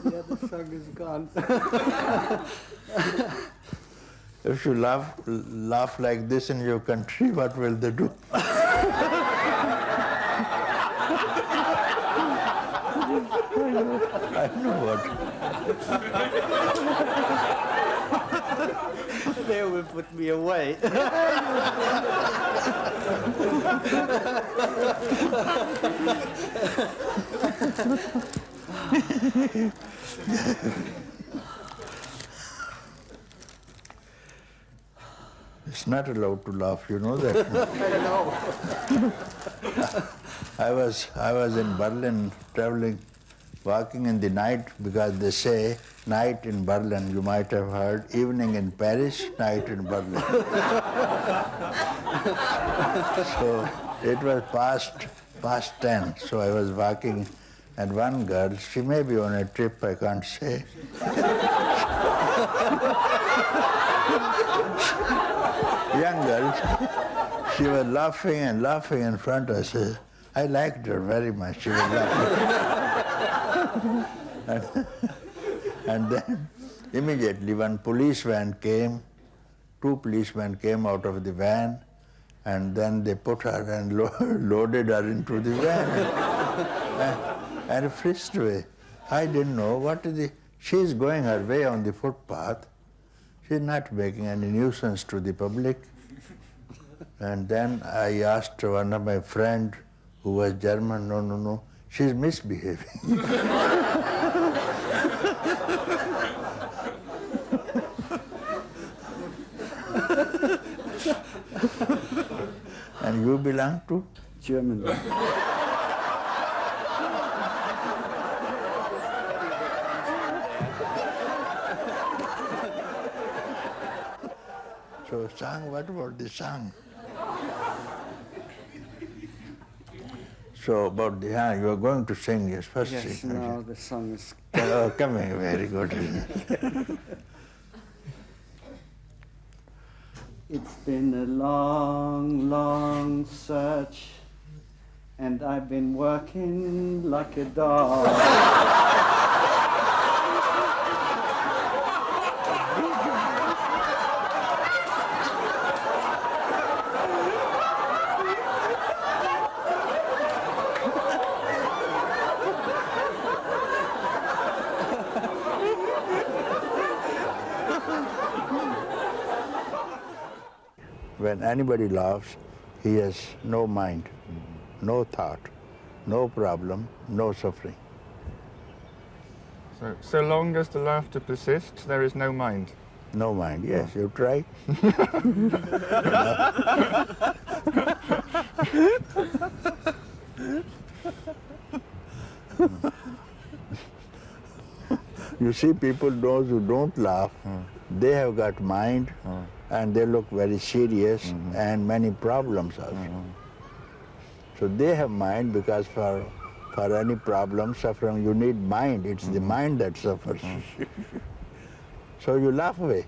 The other song is gone. If you laugh like this in your country, what will they do? I know what. They will put me away. It's not allowed to laugh, you know that? I know. I was in Berlin traveling, walking in the night, because they say night in Berlin, you might have heard, evening in Paris, night in Berlin. So it was past 10, so I was walking, and one girl, she may be on a trip, I can't say. Young girl, she was laughing and laughing in front of us. I liked her very much. She was laughing. and then immediately one police van came, 2 policemen came out of the van, and then they put her and loaded her into the van and frisked away. I didn't know what is the... She's going her way on the footpath. She's not making any nuisance to the public. And then I asked one of my friends who was German, no, she's misbehaving. And you belong to? German. So song, what about the song? So about the, you are going to sing, yes, first Yes, sing. now the song is... Coming, very good. It's been a long, long search, and I've been working like a dog. When anybody laughs, he has no mind, no thought, no problem, no suffering. So long as the laughter persists, there is no mind. No mind, yes, you try. You see, people, those who don't laugh, they have got mind, and they look very serious, and many problems also. So they have mind, because for any problem, suffering, you need mind. It's the mind that suffers. So you laugh away.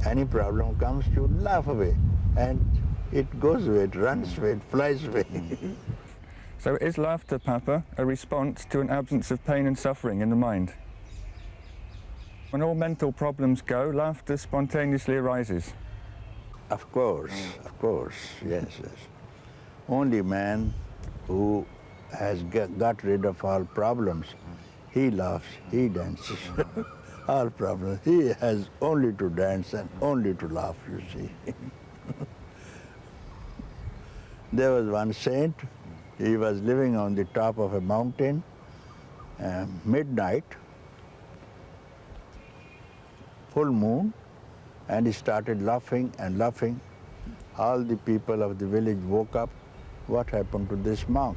Any problem comes, you laugh away. And it goes away, it runs away, it flies away. So is laughter, Papa, a response to an absence of pain and suffering in the mind? When all mental problems go, laughter spontaneously arises. Of course, yes. Only man who has got rid of all problems, he laughs, he dances. All problems, he has only to dance and only to laugh, you see. There was one saint, he was living on the top of a mountain, midnight, full moon, and he started laughing and laughing. All the people of the village woke up. What happened to this monk?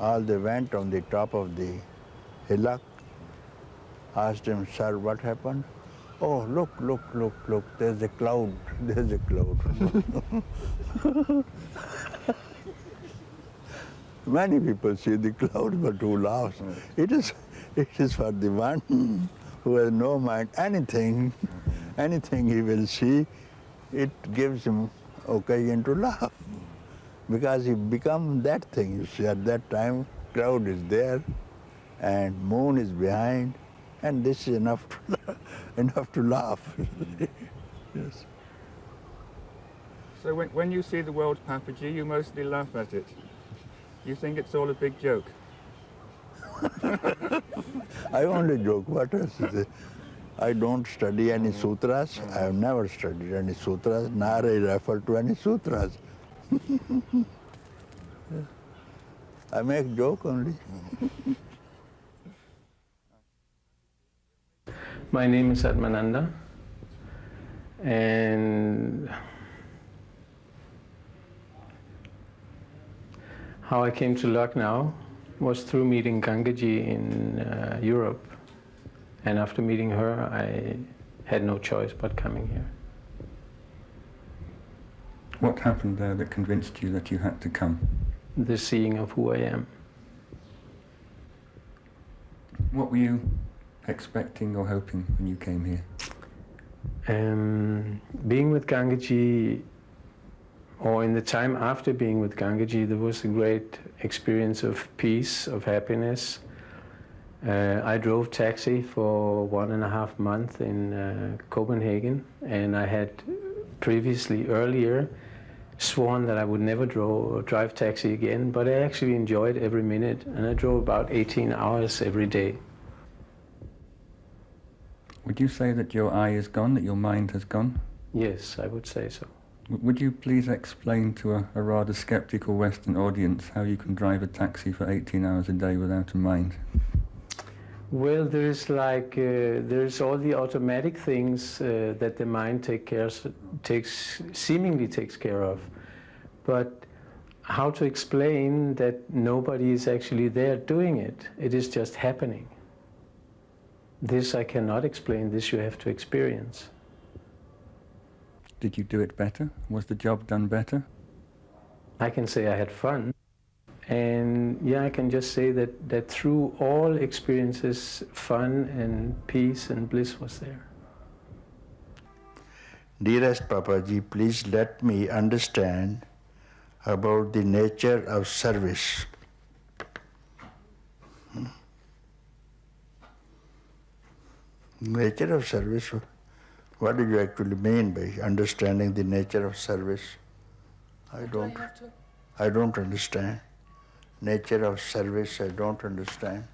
All they went on the top of the hillock, asked him, sir, what happened? Oh, look, there's a cloud, there's a cloud. Many people see the cloud, but who laughs? It is for the one who has no mind. Anything he will see, it gives him occasion to laugh. Because he becomes that thing. You see, at that time, cloud is there, and moon is behind, and this is enough to laugh. Yes. So when you see the world, Papaji, you mostly laugh at it. You think it's all a big joke? I only joke. What else is it? I don't study any sutras. I have never studied any sutras, nor I refer to any sutras. I make joke only. My name is Atmananda, and how I came to Lucknow was through meeting Gangaji in Europe, and after meeting her I had no choice but coming here. What happened there that convinced you that you had to come? The seeing of who I am. What were you expecting or hoping when you came here? Being with Gangaji, or in the time after being with Gangaji, there was a great experience of peace, of happiness. I drove taxi for 1.5 months in Copenhagen, and I had previously, earlier, sworn that I would never drive taxi again, but I actually enjoyed every minute, and I drove about 18 hours every day. Would you say that your eye is gone, that your mind has gone? Yes, I would say so. Would you please explain to a rather skeptical Western audience how you can drive a taxi for 18 hours a day without a mind? Well, there's all the automatic things that the mind seemingly takes care of, but how to explain that nobody is actually there doing it? It is just happening. This I cannot explain. This you have to experience. Did you do it better? Was the job done better? I can say I had fun. And yeah, I can just say that through all experiences, fun and peace and bliss was there. Dearest Papaji, please let me understand about the nature of service. Nature of service, what do you actually mean by understanding the nature of service? I don't understand. Nature of service, I don't understand.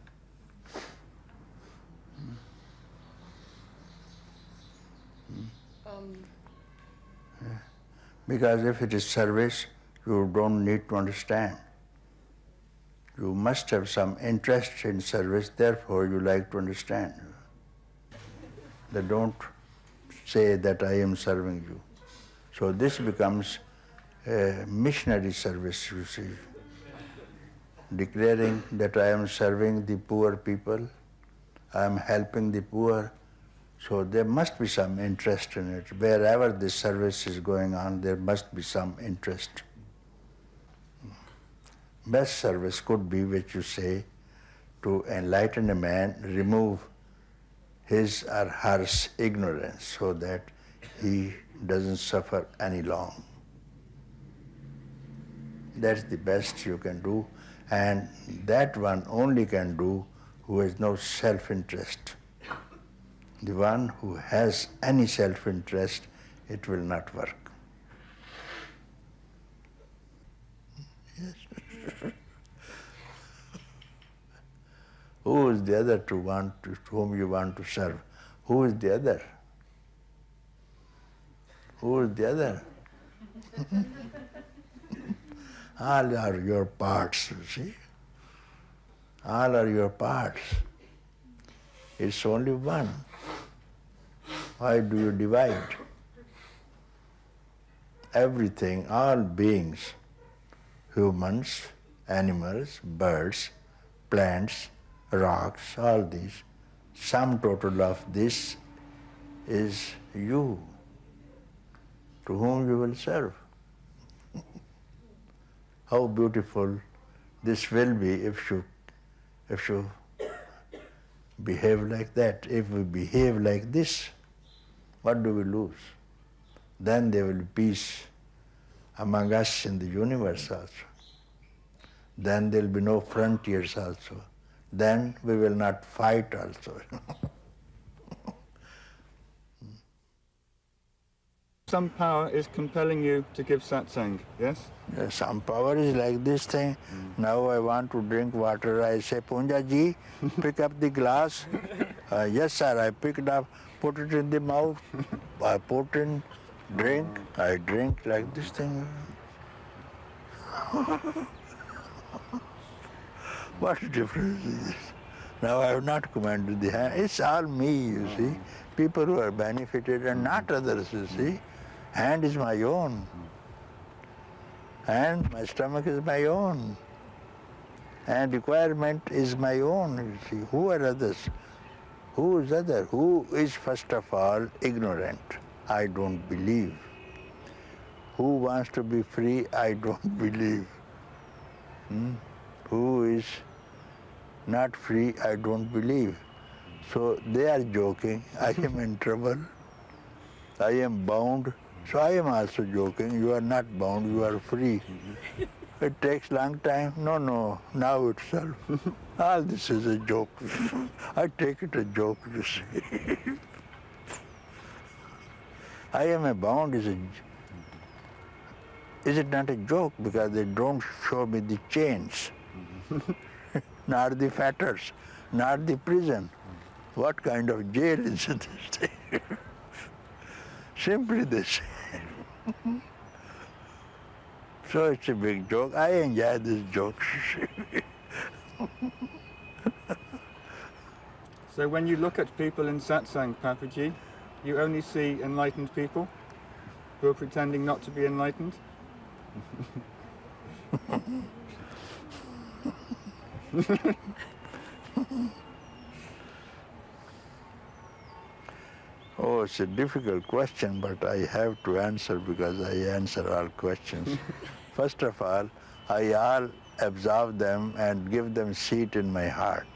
Because if it is service, you don't need to understand. You must have some interest in service, therefore you like to understand. They don't say that I am serving you. So this becomes a missionary service, you see. Declaring that I am serving the poor people, I am helping the poor, so there must be some interest in it. Wherever this service is going on, there must be some interest. Best service could be, which you say, to enlighten a man, remove his or her ignorance so that he doesn't suffer any long. That's the best you can do, and that one only can do who has no self-interest. The one who has any self-interest, it will not work. Yes. Who is the other to whom you want to serve? Who is the other? Who is the other? All are your parts, you see. All are your parts. It's only one. Why do you divide? Everything, all beings, humans, animals, birds, plants, rocks, all these, sum total of this is you, to whom you will serve. How beautiful This will be if you behave like that. If we behave like this, what do we lose? Then there will be peace among us in the universe also. Then there will be no frontiers also. Then we will not fight also. Some power is compelling you to give satsang, yes? Yes, some power is like this thing. Now I want to drink water. I say, Punja ji, pick up the glass. Yes, sir, I picked up, put it in the mouth. I put in, drink. I drink like this thing. What difference is this? Now I have not commanded the hand. It's all me, you see. People who are benefited and not others, you see. Hand is my own. And my stomach is my own. And requirement is my own, you see. Who are others? Who is other? Who is first of all ignorant? I don't believe. Who wants to be free? I don't believe. Who is not free? I don't believe. So they are joking. I am in trouble. I am bound. So I am also joking. You are not bound, you are free. It takes long time. No, now itself. All this is a joke. I take it a joke, you see. I am a bound is it not a joke? Because they don't show me the chains, nor the fetters, nor the prison. What kind of jail is this thing? Simply they say. So it's a big joke. I enjoy this joke. So when you look at people in satsang, Papaji, you only see enlightened people who are pretending not to be enlightened? Oh, it's a difficult question, but I have to answer because I answer all questions. First of all, I all absorb them and give them seat in my heart.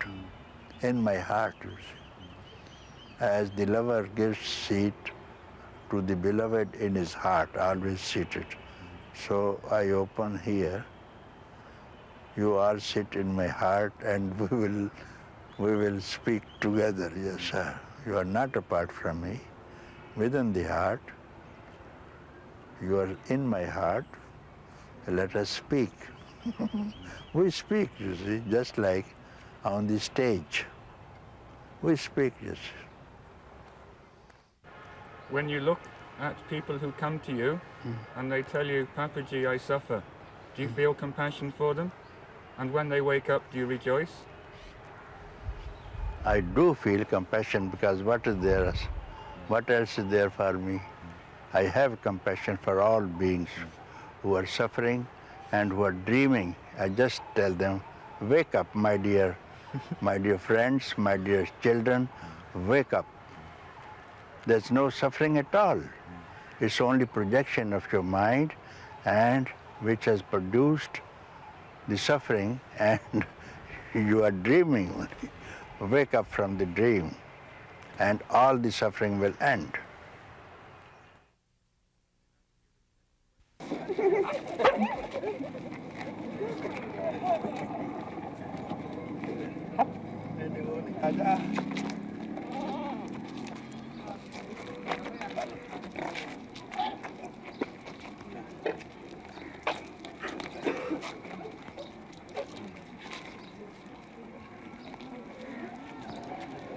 In my heart, you see. As the lover gives seat to the beloved in his heart, always seated. So I open here. You all sit in my heart and we will speak together, yes, sir. You are not apart from me. Within the heart, you are in my heart. Let us speak. We speak, you see, just like on the stage. We speak, yes. When you look at people who come to you and they tell you, Papaji, I suffer, do you feel compassion for them? And when they wake up, do you rejoice? I do feel compassion because what is there? What else is there for me? I have compassion for all beings who are suffering and who are dreaming. I just tell them, wake up, my dear friends, my dear children, wake up. There's no suffering at all. It's only projection of your mind and which has produced the suffering, and you are dreaming only. Wake up from the dream and all the suffering will end.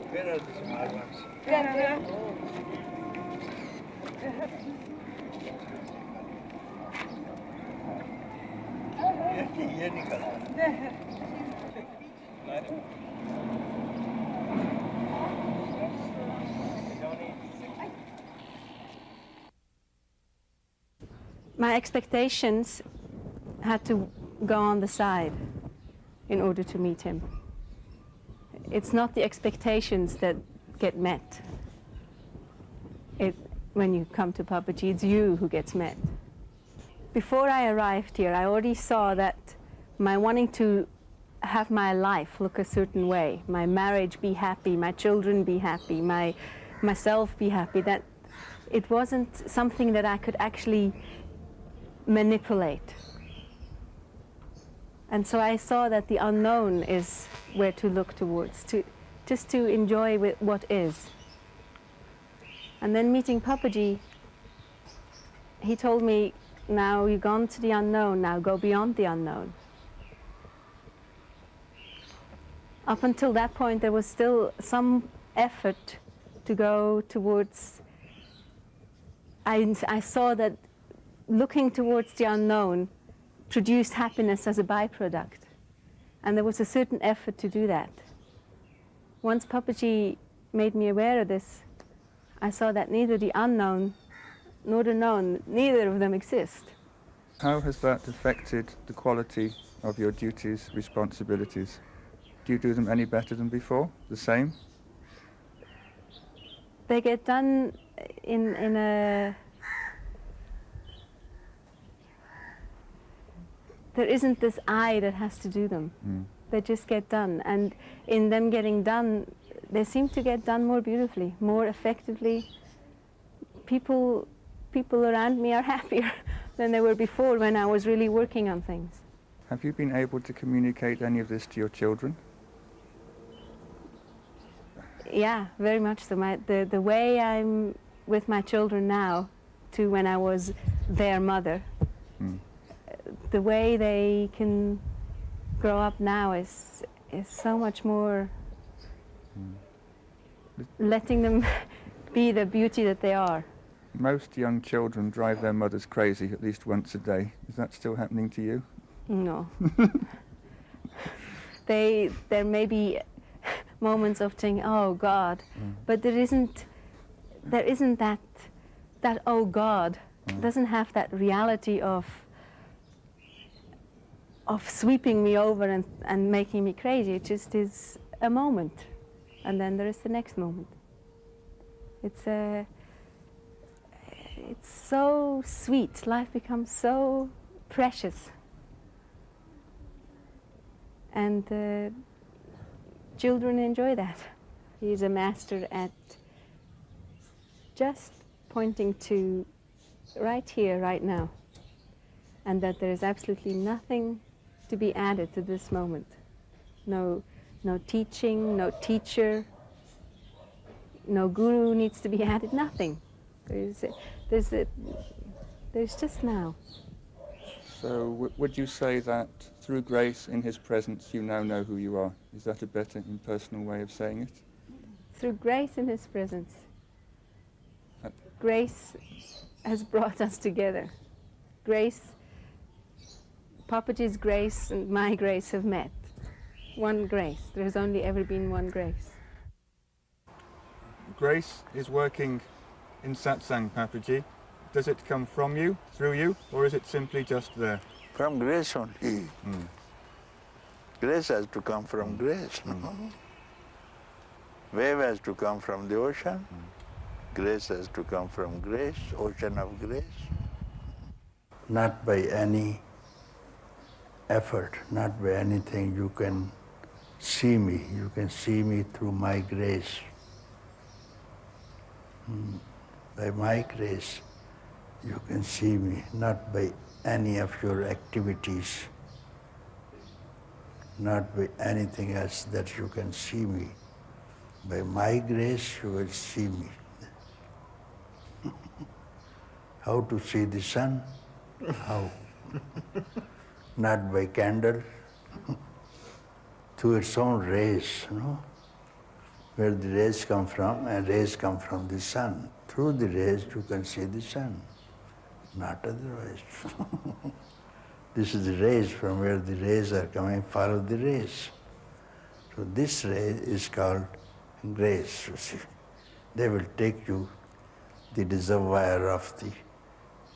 Where are the small ones? ये निकलता My expectations had to go on the side in order to meet him. It's not the expectations that get met. When you come to Papaji, it's you who gets met. Before I arrived here, I already saw that my wanting to have my life look a certain way, my marriage be happy, my children be happy, myself be happy, that it wasn't something that I could actually manipulate. And so I saw that the unknown is where to look towards, just to enjoy what is. And then meeting Papaji, he told me, now you've gone to the unknown, now go beyond the unknown. Up until that point, there was still some effort to go towards. I saw that looking towards the unknown produced happiness as a byproduct. And there was a certain effort to do that. Once Papaji made me aware of this, I saw that neither the unknown nor the known, neither of them exist. How has that affected the quality of your duties, responsibilities? Do you do them any better than before? The same? They get done in a... There isn't this I that has to do them. They just get done. And in them getting done, they seem to get done more beautifully, more effectively. People around me are happier than they were before when I was really working on things. Have you been able to communicate any of this to your children? Yeah, very much so. The way I'm with my children now to when I was their mother, the way they can grow up now is so much more letting them be the beauty that they are. Most young children drive their mothers crazy at least once a day. Is that still happening to you? No. There may be moments of saying, oh God, but there isn't that oh God, doesn't have that reality of sweeping me over and making me crazy. It just is a moment, and then there is the next moment. It's so sweet. Life becomes so precious. And children enjoy that. He's a master at just pointing to right here, right now, and that there is absolutely nothing to be added to this moment. No teaching, no teacher, no guru needs to be added, nothing. There's just now. So would you say that through grace in his presence you now know who you are? Is that a better impersonal way of saying it? Through grace in his presence. Grace has brought us together. Grace, Papaji's grace and my grace have met. One grace. There has only ever been one grace. Grace is working in satsang, Papaji. Does it come from you, through you, or is it simply just there? From grace only. Grace has to come from grace. No? Wave has to come from the ocean. Grace has to come from grace, ocean of grace. Not by any effort, not by anything you can see me. You can see me through my grace. By my grace, you can see me, not by any of your activities, not by anything else that you can see me. By my grace, you will see me. How to see the sun? How? Not by candle, through its own rays, where the rays come from, and rays come from the sun. Through the rays, you can see the sun, not otherwise. This is the rays, from where the rays are coming, follow the rays. So this ray is called grace, you see. They will take you the reservoir of the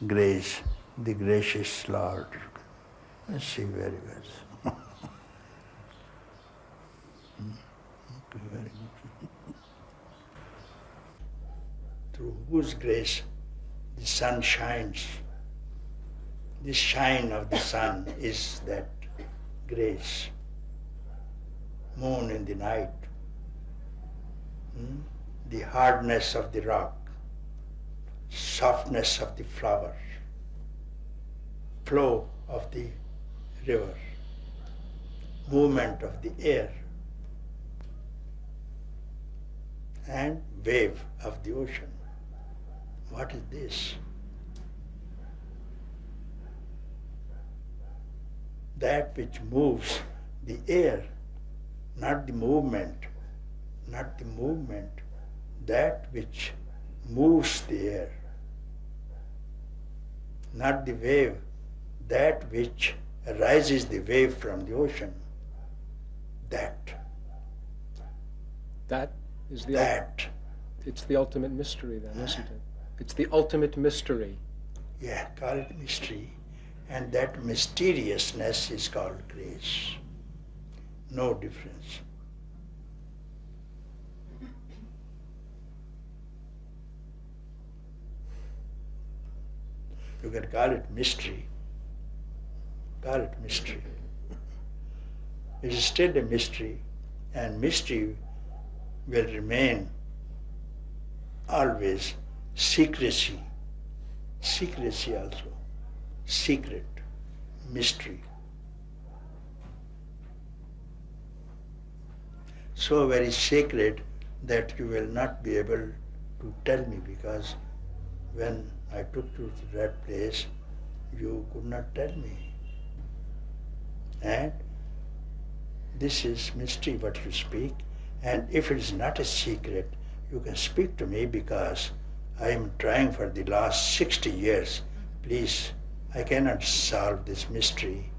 grace, the gracious Lord. You see very well. Okay, very good. Through whose grace the sun shines. The shine of the sun is that grace. Moon in the night, the hardness of the rock, softness of the flower, flow of the river, movement of the air, and wave of the ocean. What is this? That which moves the air, not the movement, not the movement, that which moves the air, not the wave, that which rises the wave from the ocean. That is the that. It's the ultimate mystery then, isn't it? It's the ultimate mystery. Yeah, call it mystery. And that mysteriousness is called grace. No difference. You can call it mystery. Call it mystery. It is still a mystery, and mystery will remain always secrecy. Secrecy also. Secret, mystery. So very sacred that you will not be able to tell me, because when I took you to that place, you could not tell me. And this is mystery what you speak, and if it is not a secret, you can speak to me, because I am trying for the last 60 years. Please, I cannot solve this mystery,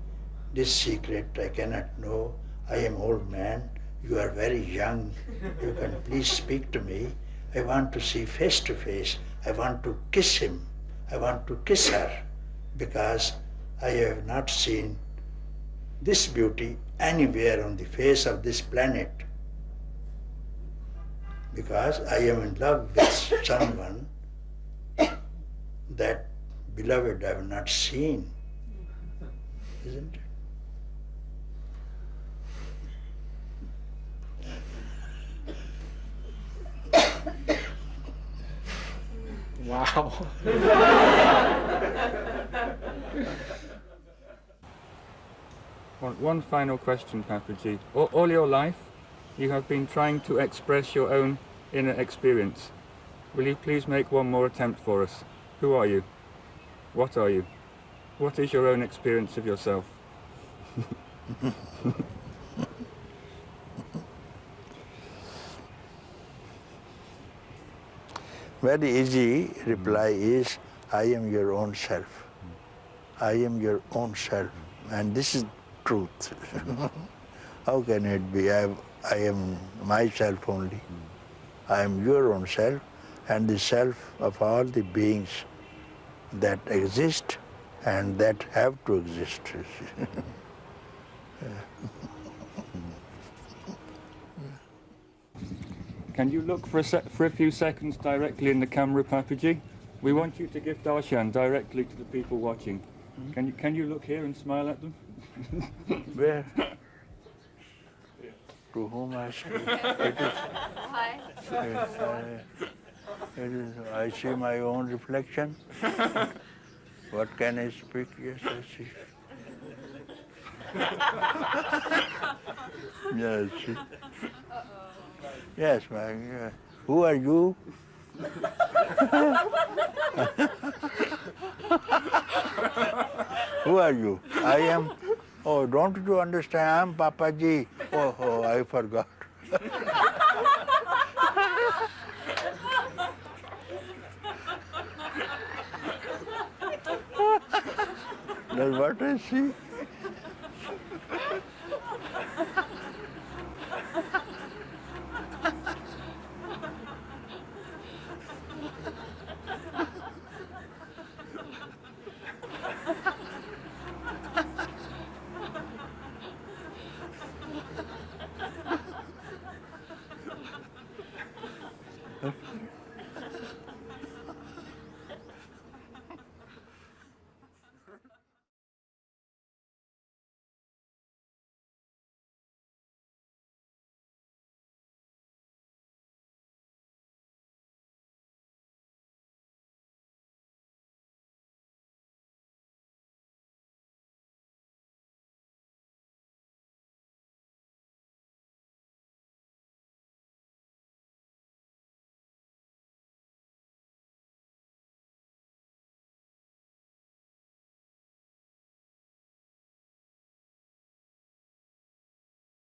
this secret I cannot know. I am old man, you are very young. You can please speak to me. I want to see face to face. I want to kiss him. I want to kiss her, because I have not seen this beauty anywhere on the face of this planet. Because I am in love with someone that beloved I have not seen, isn't it? Wow. One final question, Papaji. All your life, you have been trying to express your own inner experience. Will you please make one more attempt for us? Who are you? What are you? What is your own experience of yourself? Very easy reply is, I am your own self. I am your own self. And this is truth. How can it be? I am myself only. I am your own self, and the self of all the beings that exist and that have to exist. Can you look for a few seconds directly in the camera, Papaji? We want you to give darshan directly to the people watching. Can you look here and smile at them? Where? To whom I speak? Hi. I see my own reflection. What can I speak? Yes, I see. Yes. Yes, who are you? Who are you? I am. Oh, don't you understand? I am Papaji. Oh, I forgot. That's what I see.